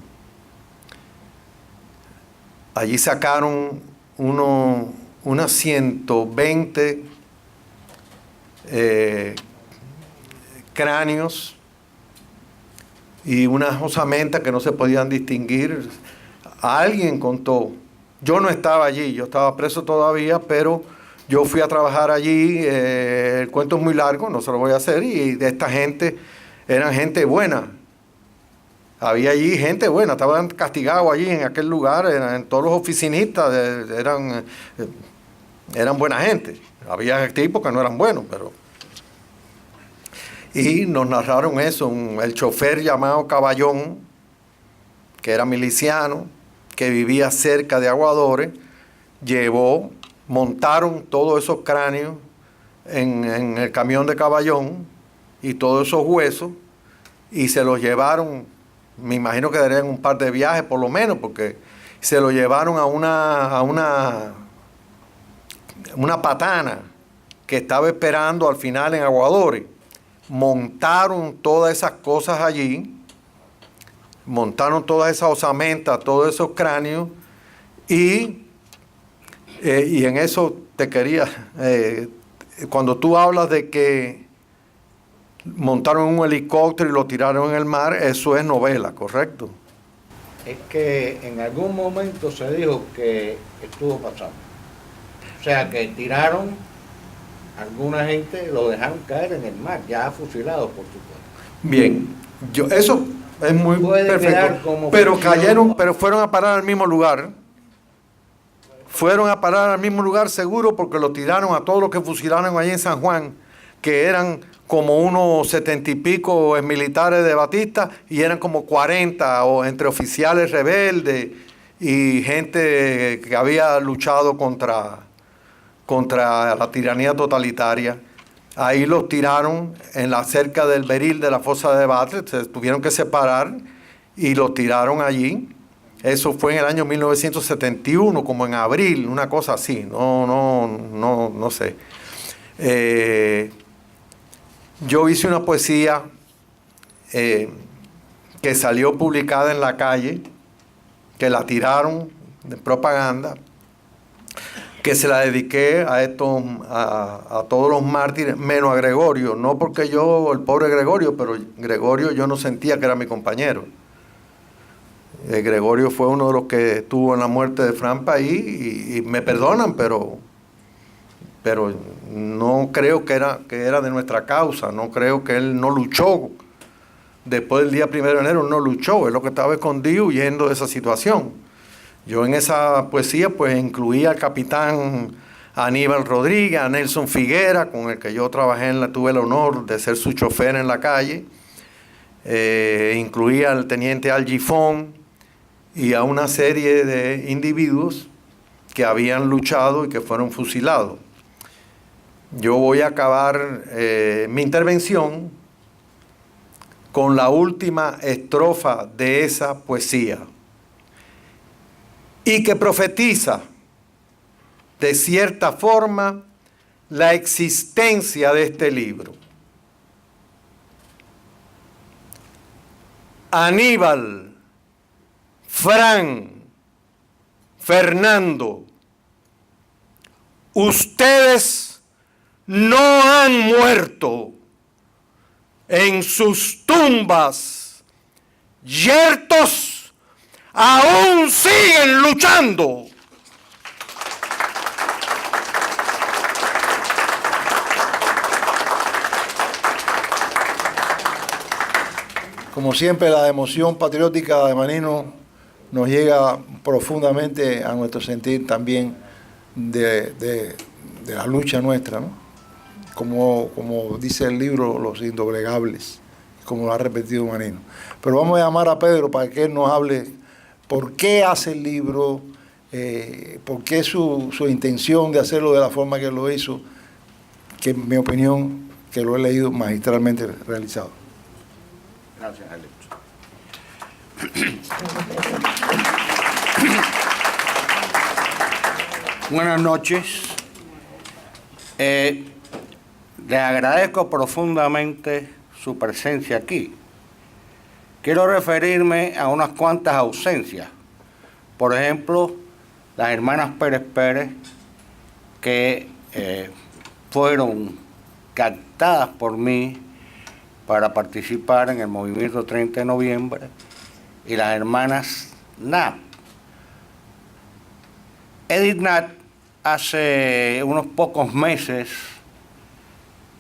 Allí sacaron unas 120 cráneos y unas osamentas que no se podían distinguir. Alguien contó, yo no estaba allí, yo estaba preso todavía, pero yo fui a trabajar allí. El cuento es muy largo, no se lo voy a hacer, y de esta gente, eran gente buena. Había allí gente buena, estaban castigados allí en aquel lugar, en todos los oficinistas eran buena gente. Había tipos que no eran buenos, pero... Y nos narraron eso, el chofer llamado Caballón, que era miliciano, que vivía cerca de Aguadores, montaron todos esos cráneos en el camión de Caballón y todos esos huesos, y se los llevaron, me imagino que darían un par de viajes por lo menos, porque se lo llevaron a una patana que estaba esperando al final en Aguadores. Montaron todas esas cosas allí, montaron todas esas osamentas, todos esos cráneos, y en eso te quería, cuando tú hablas de que montaron un helicóptero y lo tiraron en el mar, eso es novela, ¿correcto? Es que en algún momento se dijo que estuvo pasando. O sea, que tiraron, alguna gente lo dejaron caer en el mar, ya fusilado, por supuesto. Bien, eso es muy perfecto, pero cayeron, pero fueron a parar al mismo lugar. Fueron a parar al mismo lugar seguro, porque lo tiraron a todos los que fusilaron allí en San Juan, que eran como unos 70 y pico militares de Batista, y eran como 40 entre oficiales rebeldes y gente que había luchado contra la tiranía totalitaria. Ahí los tiraron cerca del beril de la fosa de Batres, se tuvieron que separar y los tiraron allí. Eso fue en el año 1971, como en abril, una cosa así, no sé. Yo hice una poesía que salió publicada en La Calle, que la tiraron de propaganda, que se la dediqué a todos los mártires, menos a Gregorio, no porque el pobre Gregorio, pero Gregorio yo no sentía que era mi compañero. Gregorio fue uno de los que estuvo en la muerte de Fran País y me perdonan, pero no creo que era de nuestra causa, no creo que él no luchó. Después del día 1 de enero no luchó, es lo que estaba escondido huyendo de esa situación. Yo en esa poesía pues incluía al capitán Aníbal Rodríguez, a Nelson Figuera, con el que yo trabajé, tuve el honor de ser su chofer en La Calle. Incluía al teniente Al Gifón y a una serie de individuos que habían luchado y que fueron fusilados. Yo voy a acabar mi intervención con la última estrofa de esa poesía y que profetiza de cierta forma la existencia de este libro. Aníbal, Fran, Fernando, ustedes no han muerto. En sus tumbas, yertos, aún siguen luchando. Como siempre, la emoción patriótica de Manino nos llega profundamente a nuestro sentir también de la lucha nuestra, ¿no? Como dice el libro, los indoblegables, como lo ha repetido Manino. Pero vamos a llamar a Pedro para que él nos hable por qué hace el libro, por qué su intención de hacerlo de la forma que lo hizo, que en mi opinión, que lo he leído magistralmente realizado. Gracias, Alex. Buenas noches. Le agradezco profundamente su presencia aquí. Quiero referirme a unas cuantas ausencias. Por ejemplo, las hermanas Pérez Pérez, que fueron captadas por mí para participar en el movimiento 30 de noviembre, y las hermanas Nat. Edith Nat hace unos pocos meses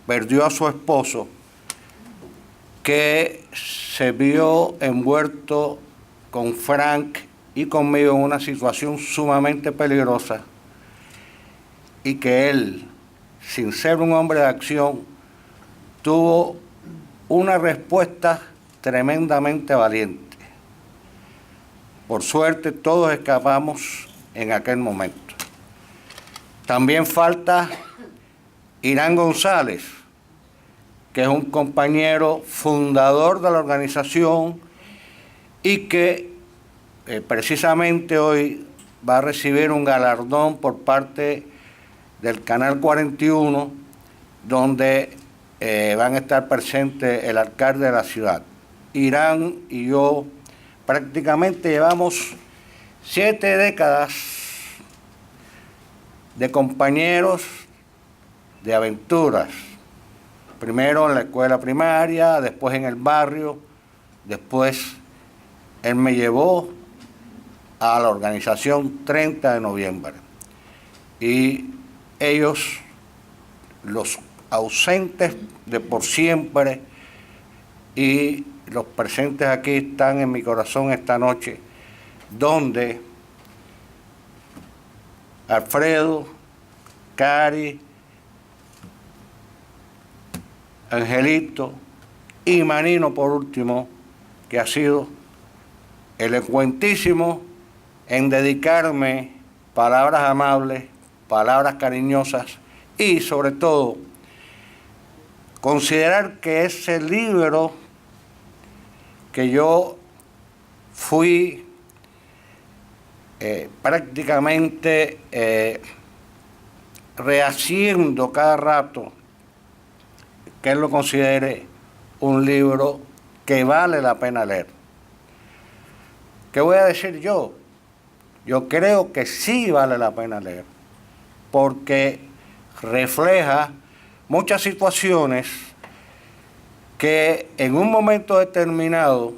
perdió a su esposo, que se vio envuelto con Frank y conmigo en una situación sumamente peligrosa, y que él, sin ser un hombre de acción, tuvo una respuesta tremendamente valiente. Por suerte todos escapamos en aquel momento. También falta Irán González, que es un compañero fundador de la organización y que precisamente hoy va a recibir un galardón por parte del Canal 41, donde van a estar presentes el alcalde de la ciudad. Irán y yo prácticamente llevamos 7 décadas de compañeros de aventuras. Primero en la escuela primaria, después en el barrio, después él me llevó a la organización 30 de noviembre. Y ellos, los ausentes de por siempre y los presentes aquí, están en mi corazón esta noche, donde Alfredo, Cari, Angelito y Manino, por último, que ha sido elocuentísimo en dedicarme palabras amables, palabras cariñosas y, sobre todo, considerar que ese libro que yo fui prácticamente rehaciendo cada rato que él lo considere un libro que vale la pena leer. ¿Qué voy a decir yo? Yo creo que sí vale la pena leer, porque refleja muchas situaciones que en un momento determinado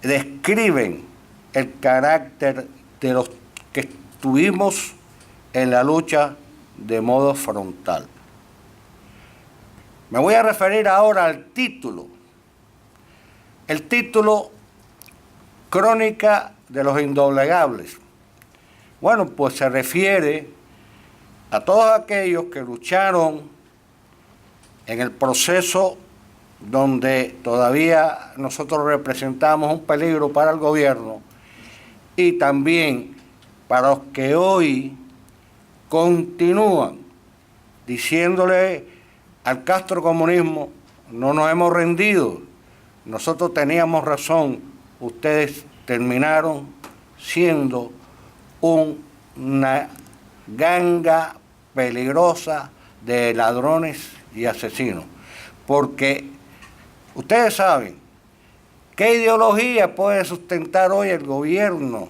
describen el carácter de los que estuvimos en la lucha de modo frontal. Me voy a referir ahora al título. El título, Crónica de los Indoblegables. Bueno, pues se refiere a todos aquellos que lucharon en el proceso donde todavía nosotros representamos un peligro para el gobierno, y también para los que hoy continúan diciéndole al castrocomunismo: no nos hemos rendido, nosotros teníamos razón, ustedes terminaron siendo una ganga peligrosa de ladrones y asesinos. Porque ustedes saben qué ideología puede sustentar hoy el gobierno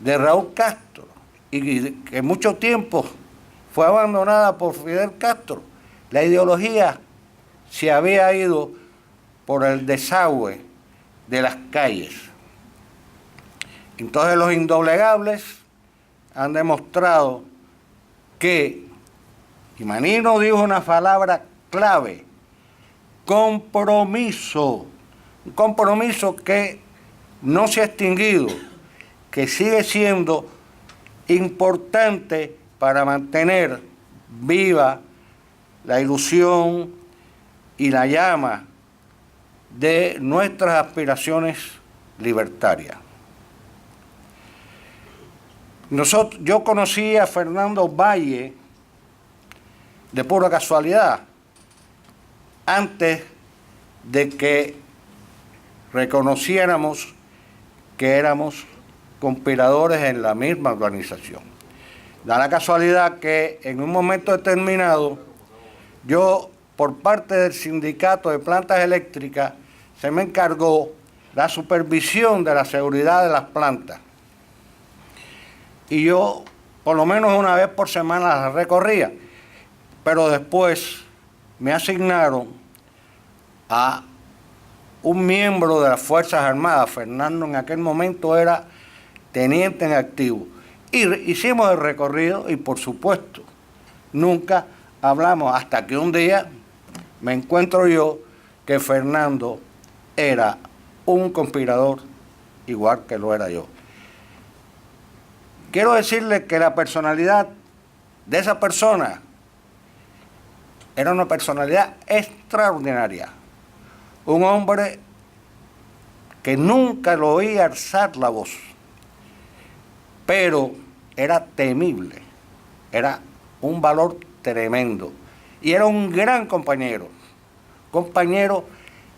de Raúl Castro, y que mucho tiempo fue abandonada por Fidel Castro. La ideología se había ido por el desagüe de las calles. Entonces los indoblegables han demostrado que, y Manino dijo una palabra clave: compromiso. Un compromiso que no se ha extinguido, que sigue siendo importante para mantener viva la ilusión y la llama de nuestras aspiraciones libertarias. Yo conocí a Fernando Valle de pura casualidad, antes de que reconociéramos que éramos conspiradores en la misma organización. Da la casualidad que en un momento determinado, yo, por parte del sindicato de plantas eléctricas, se me encargó la supervisión de la seguridad de las plantas. Y yo, por lo menos una vez por semana, las recorría. Pero después me asignaron a un miembro de las Fuerzas Armadas. Fernando en aquel momento era teniente en activo. Y hicimos el recorrido y, por supuesto, nunca hablamos, hasta que un día me encuentro yo que Fernando era un conspirador igual que lo era yo. Quiero decirle que la personalidad de esa persona era una personalidad extraordinaria. Un hombre que nunca lo oí alzar la voz, pero era temible, era un valor tremendo y era un gran compañero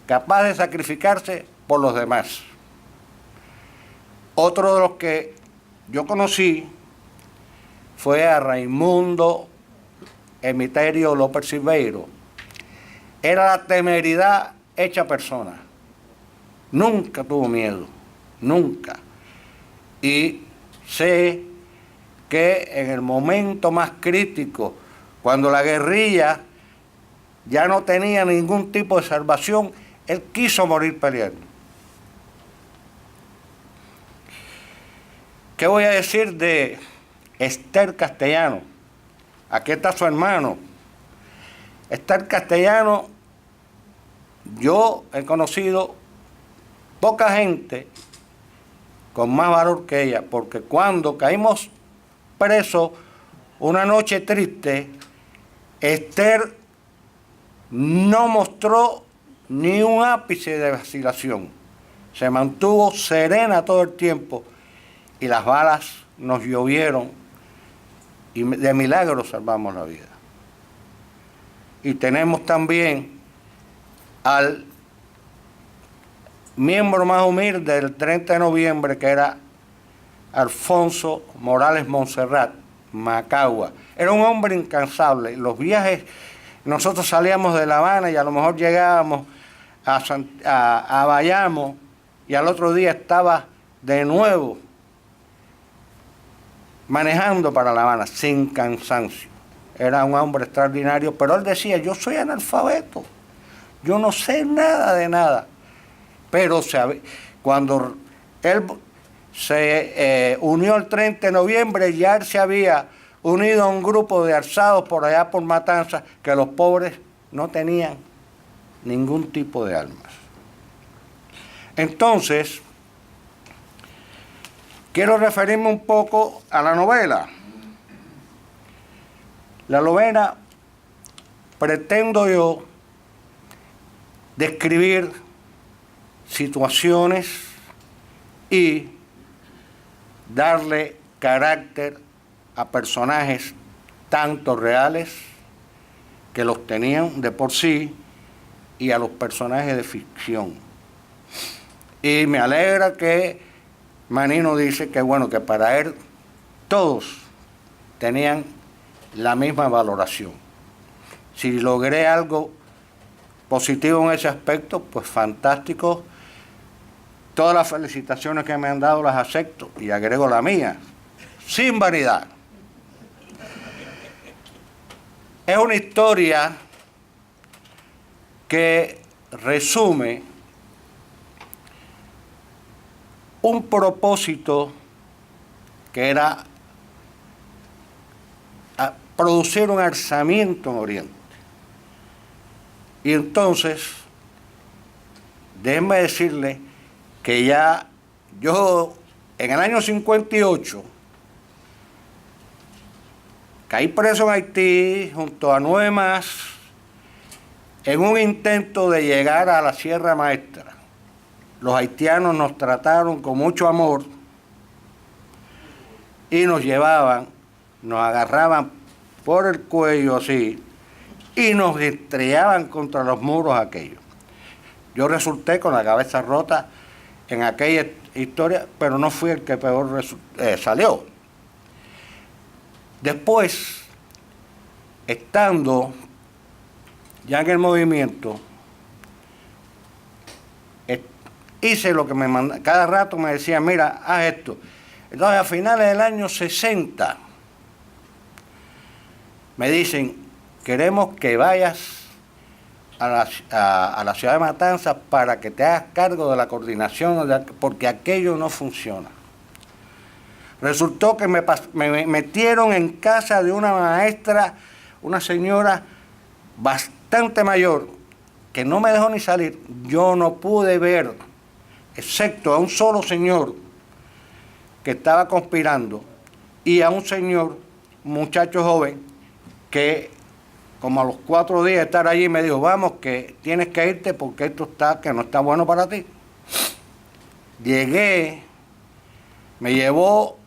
capaz de sacrificarse por los demás. Otro de los que yo conocí fue a Raimundo Emiterio López Silveiro. Era la temeridad hecha persona. Nunca tuvo miedo, nunca. Y sé que en el momento más crítico, cuando la guerrilla ya no tenía ningún tipo de salvación, él quiso morir peleando. ¿Qué voy a decir de Esther Castellano? Aquí está su hermano. Esther Castellano, yo he conocido poca gente con más valor que ella, porque cuando caímos presos una noche triste, Esther no mostró ni un ápice de vacilación. Se mantuvo serena todo el tiempo y las balas nos llovieron y de milagro salvamos la vida. Y tenemos también al miembro más humilde del 30 de noviembre, que era Alfonso Morales Montserrat, Macagua. Era un hombre incansable. Los viajes, nosotros salíamos de La Habana y a lo mejor llegábamos a Bayamo y al otro día estaba de nuevo manejando para La Habana sin cansancio. Era un hombre extraordinario, pero él decía, yo soy analfabeto, yo no sé nada de nada. Pero cuando él se unió el 30 de noviembre, ya él se había unido a un grupo de alzados por allá por Matanzas, que los pobres no tenían ningún tipo de armas. Entonces, quiero referirme un poco a la novela. La novela pretendo yo describir situaciones y darle carácter a personajes tanto reales que los tenían de por sí y a los personajes de ficción. Y me alegra que Manino dice que bueno, que para él todos tenían la misma valoración. Si logré algo positivo en ese aspecto, pues fantástico. Todas las felicitaciones que me han dado las acepto y agrego la mía, sin vanidad. Es una historia que resume un propósito que era producir un alzamiento en Oriente. Y entonces, déjenme decirle que ya yo, en el año 58, caí preso en Haití junto a 9 más en un intento de llegar a la Sierra Maestra. Los haitianos nos trataron con mucho amor y nos llevaban, nos agarraban por el cuello así y nos estrellaban contra los muros aquellos. Yo resulté con la cabeza rota en aquella historia, pero no fui el que peor salió. Después, estando ya en el movimiento, hice lo que me mandaba. Cada rato me decían, mira, haz esto. Entonces, a finales del año 60, me dicen, queremos que vayas a la ciudad de Matanzas para que te hagas cargo de la coordinación, porque aquello no funciona. Resultó que me metieron en casa de una maestra, una señora bastante mayor, que no me dejó ni salir. Yo no pude ver, excepto a un solo señor que estaba conspirando y a un señor, un muchacho joven, que como a los 4 días de estar allí me dijo, vamos, que tienes que irte porque esto que no está bueno para ti. Llegué, me llevó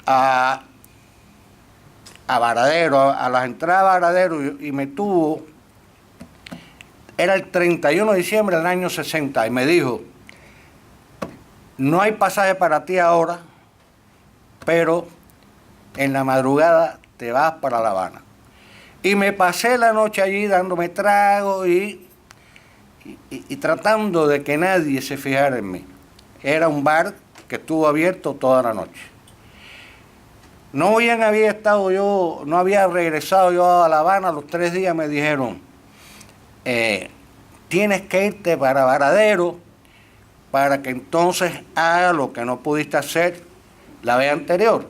a Varadero, a las entradas de Varadero y me tuvo, era el 31 de diciembre del año 60 y me dijo, no hay pasaje para ti ahora, pero en la madrugada te vas para La Habana. Y me pasé la noche allí dándome trago y tratando de que nadie se fijara en mí. Era un bar que estuvo abierto toda la noche. No bien había estado yo, no había regresado yo a La Habana, a los 3 días me dijeron, tienes que irte para Varadero para que entonces haga lo que no pudiste hacer la vez anterior.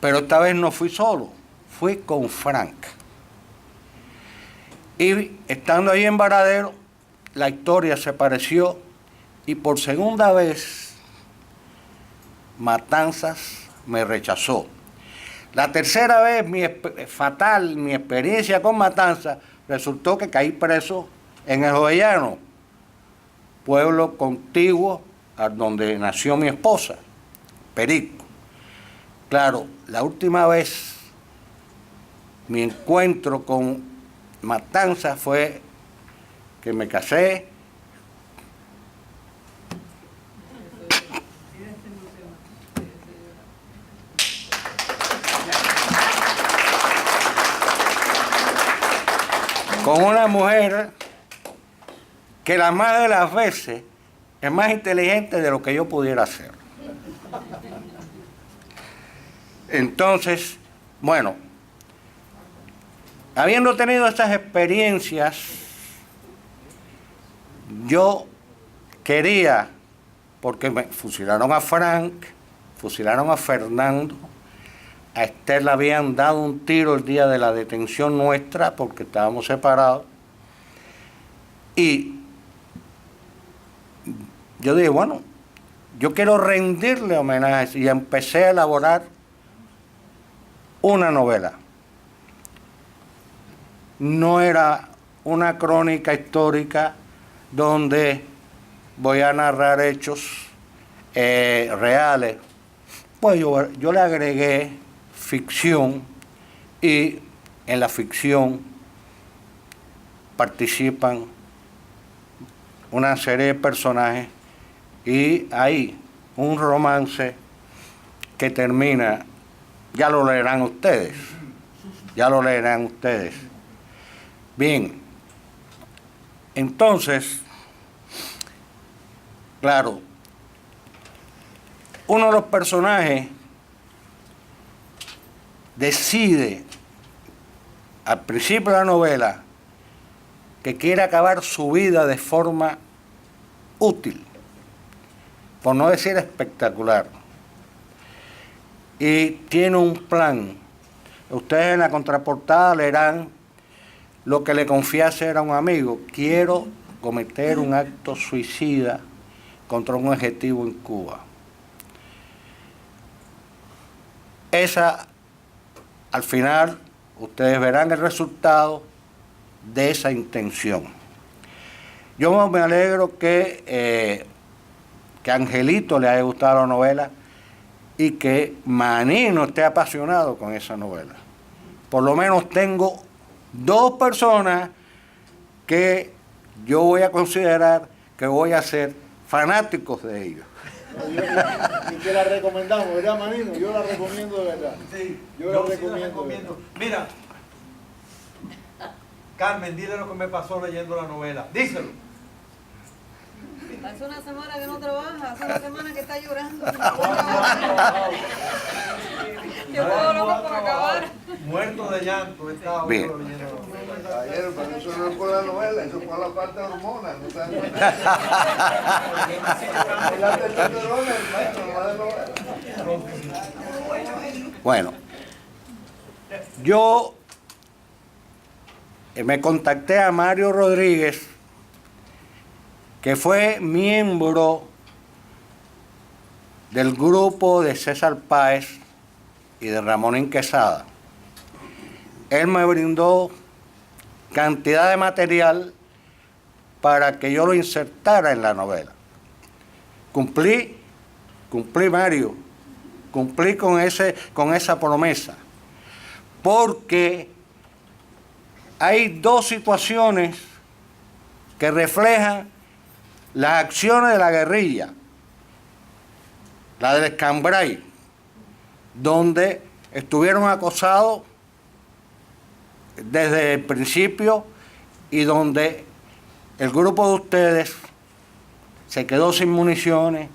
Pero esta vez no fui solo, fui con Frank. Y estando ahí en Varadero, la historia se pareció y por segunda vez Matanzas me rechazó. La tercera vez, mi experiencia con Matanzas, resultó que caí preso en El Jovellanos, pueblo contiguo a donde nació mi esposa, Perico. Claro, la última vez mi encuentro con Matanzas fue que me casé. con una mujer que la más de las veces es más inteligente de lo que yo pudiera ser. Entonces, bueno, habiendo tenido estas experiencias, yo quería, porque me fusilaron a Frank, fusilaron a Fernando, a Esther le habían dado un tiro el día de la detención nuestra porque estábamos separados, y yo dije, bueno, yo quiero rendirle homenajes, y empecé a elaborar una novela. No era una crónica histórica donde voy a narrar hechos reales. Pues yo le agregué ficción, y en la ficción participan una serie de personajes, y hay un romance que termina, ya lo leerán ustedes, Bien, entonces, claro, uno de los personajes decide al principio de la novela que quiere acabar su vida de forma útil, por no decir espectacular, y tiene un plan. Ustedes en la contraportada leerán lo que le confiase era un amigo: quiero cometer un acto suicida contra un objetivo en Cuba. Esa, al final, ustedes verán el resultado de esa intención. Yo me alegro que a Angelito le haya gustado la novela y que Manino esté apasionado con esa novela. Por lo menos tengo dos personas que yo voy a considerar que voy a ser fanáticos de ellos. Y que la recomendamos, ¿verdad, Manino? Yo la recomiendo de verdad. Sí, yo la sí recomiendo. Mira, Carmen, dile lo que me pasó leyendo la novela. Díselo. Hace una semana que no trabaja, hace una semana que está llorando. Yo puedo loco por acabar. Muerto de llanto estaba Bien. leyendo la novela. Caballero, pero eso no es por la novela, eso es por la parte de hormonas. ¿No sabes? La testosterona, el maestro, no de novela. Bueno, yo me contacté a Mario Rodríguez, que fue miembro del grupo de César Páez y de Ramón Quesada. Él me brindó cantidad de material para que yo lo insertara en la novela. Cumplí, Mario, cumplí con esa promesa, porque hay dos situaciones que reflejan las acciones de la guerrilla, la del Escambray, donde estuvieron acosados desde el principio y donde el grupo de ustedes se quedó sin municiones,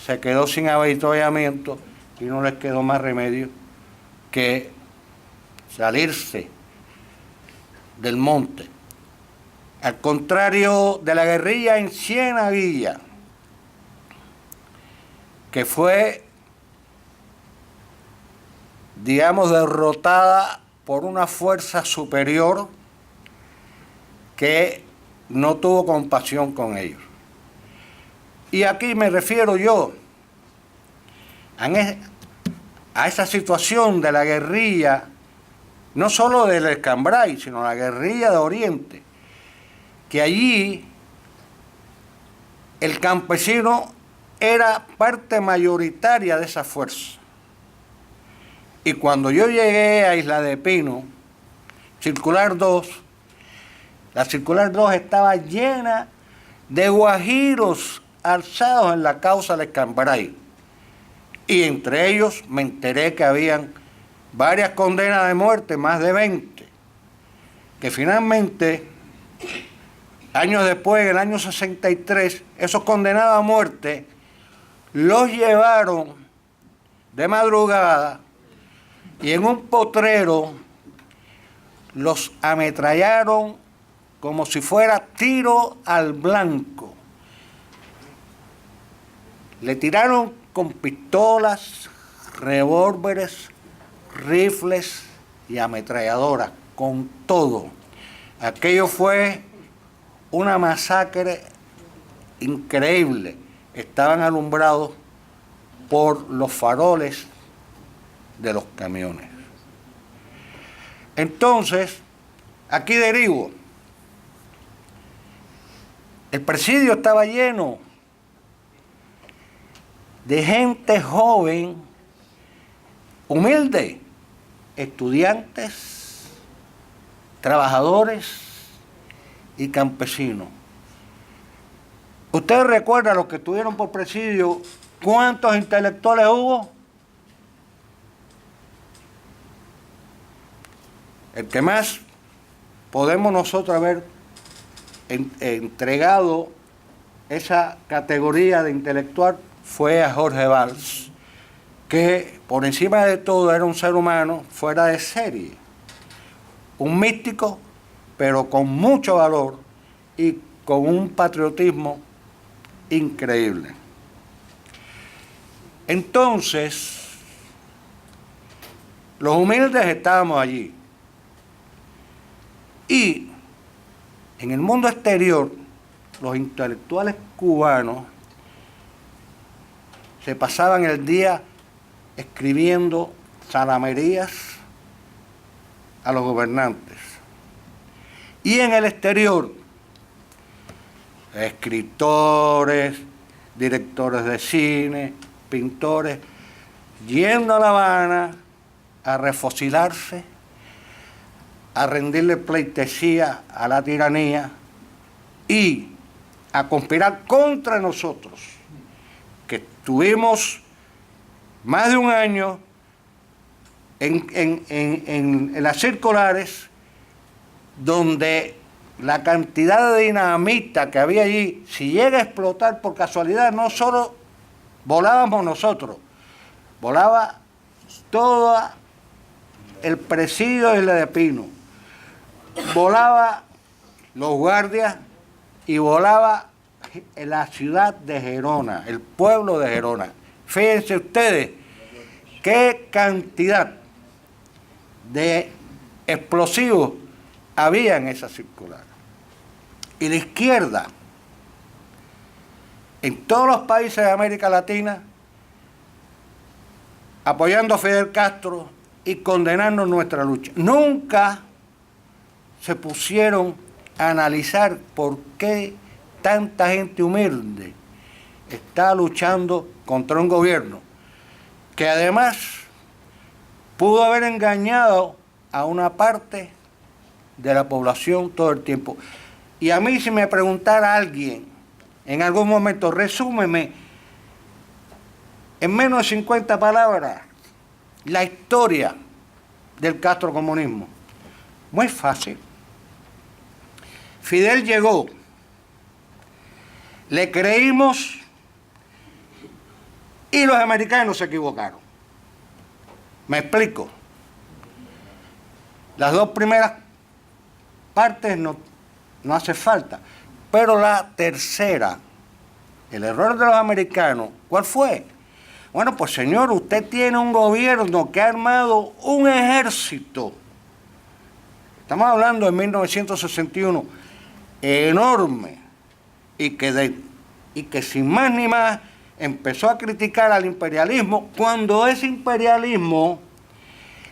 se quedó sin avituallamiento y no les quedó más remedio que salirse del monte. Al contrario de la guerrilla en Cienaguilla, que fue, digamos, derrotada por una fuerza superior que no tuvo compasión con ellos. Y aquí me refiero yo a esa situación de la guerrilla, no solo del Escambray, sino la guerrilla de Oriente, que allí el campesino era parte mayoritaria de esa fuerza. Y cuando yo llegué a Isla de Pino, Circular 2, la Circular 2 estaba llena de guajiros alzados en la causa del Escambray. Y entre ellos me enteré que habían varias condenas de muerte, más de 20, que finalmente años después, en el año 63, esos condenados a muerte los llevaron de madrugada y en un potrero los ametrallaron como si fuera tiro al blanco. Le tiraron con pistolas, revólveres, rifles y ametralladoras, con todo. Aquello fue una masacre increíble. Estaban alumbrados por los faroles de los camiones. Entonces, aquí derivo. El presidio estaba lleno de gente joven, humilde, estudiantes, trabajadores y campesinos. ¿Ustedes recuerdan los que estuvieron por presidio cuántos intelectuales hubo? El que más podemos nosotros haber entregado esa categoría de intelectual fue a Jorge Valls, que por encima de todo era un ser humano fuera de serie, un místico, pero con mucho valor y con un patriotismo increíble. Entonces, los humildes estábamos allí. Y en el mundo exterior, los intelectuales cubanos se pasaban el día escribiendo salamerías a los gobernantes. Y en el exterior, escritores, directores de cine, pintores, yendo a La Habana a refocilarse, a rendirle pleitesía a la tiranía y a conspirar contra nosotros, que tuvimos más de un año en las circulares, donde la cantidad de dinamita que había allí, si llega a explotar por casualidad, no solo volábamos nosotros, volaba todo el presidio de Isla de Pino, volaba los guardias y volaba la ciudad de Gerona, el pueblo de Gerona. Fíjense ustedes qué cantidad de explosivos había en esa circular. Y la izquierda, en todos los países de América Latina, apoyando a Fidel Castro y condenando nuestra lucha. Nunca se pusieron a analizar por qué tanta gente humilde está luchando contra un gobierno que además pudo haber engañado a una parte de la población todo el tiempo. Y a mí, si me preguntara alguien en algún momento, resúmeme en menos de 50 palabras la historia del castrocomunismo, muy fácil. Fidel llegó, le creímos y los americanos se equivocaron. Me explico. Las dos primeras partes no hace falta, pero la tercera, el error de los americanos, ¿cuál fue? Bueno, pues señor, usted tiene un gobierno que ha armado un ejército, estamos hablando de 1961, enorme, y que sin más ni más empezó a criticar al imperialismo cuando ese imperialismo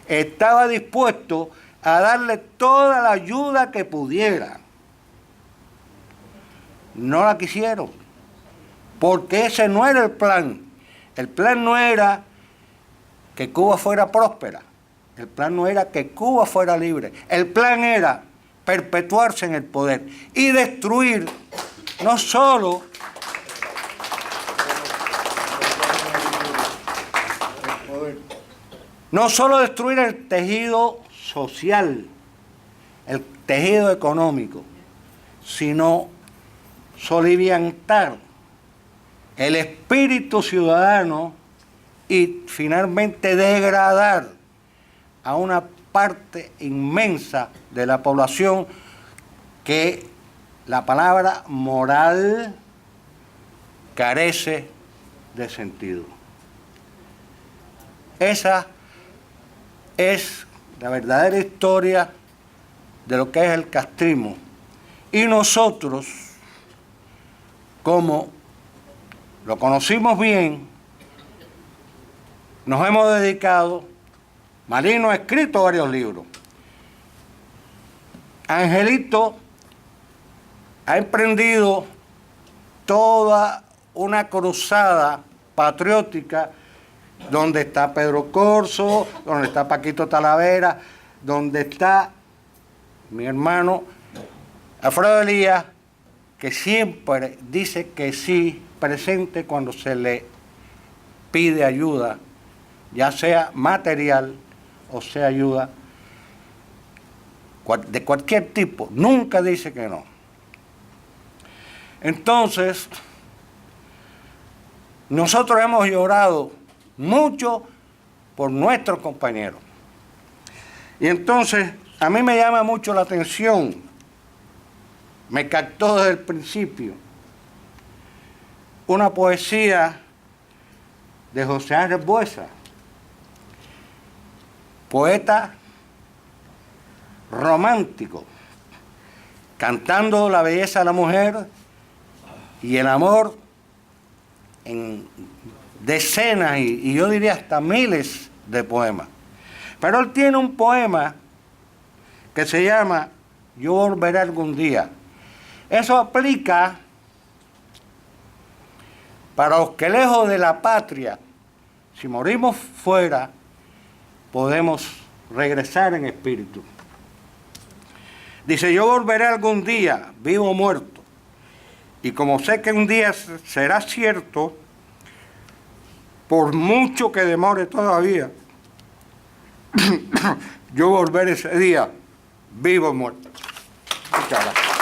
estaba dispuesto a darle toda la ayuda que pudiera. No la quisieron, porque ese no era el plan. El plan no era que Cuba fuera próspera, el plan no era que Cuba fuera libre, el plan era perpetuarse en el poder y destruir no solo destruir el tejido social, el tejido económico, sino soliviantar el espíritu ciudadano y finalmente degradar a una parte inmensa de la población que la palabra moral carece de sentido. Esa es la verdadera historia de lo que es el castrismo. Y nosotros, como lo conocimos bien, nos hemos dedicado. Marino ha escrito varios libros. Angelito ha emprendido toda una cruzada patriótica donde está Pedro Corso, donde está Paquito Talavera, donde está mi hermano Alfredo Elías, que siempre dice que sí, presente cuando se le pide ayuda, ya sea material o sea ayuda de cualquier tipo, nunca dice que no. Entonces, nosotros hemos llorado mucho por nuestros compañeros. Y entonces, a mí me llama mucho la atención, me captó desde el principio, una poesía de José Ángel Buesa, poeta romántico, cantando la belleza de la mujer y el amor en decenas y yo diría hasta miles de poemas. Pero él tiene un poema que se llama Yo volveré algún día. Eso aplica para los que lejos de la patria, si morimos fuera, podemos regresar en espíritu. Dice, yo volveré algún día, vivo o muerto, y como sé que un día será cierto, por mucho que demore todavía, yo volveré ese día, vivo o muerto. Muchas gracias.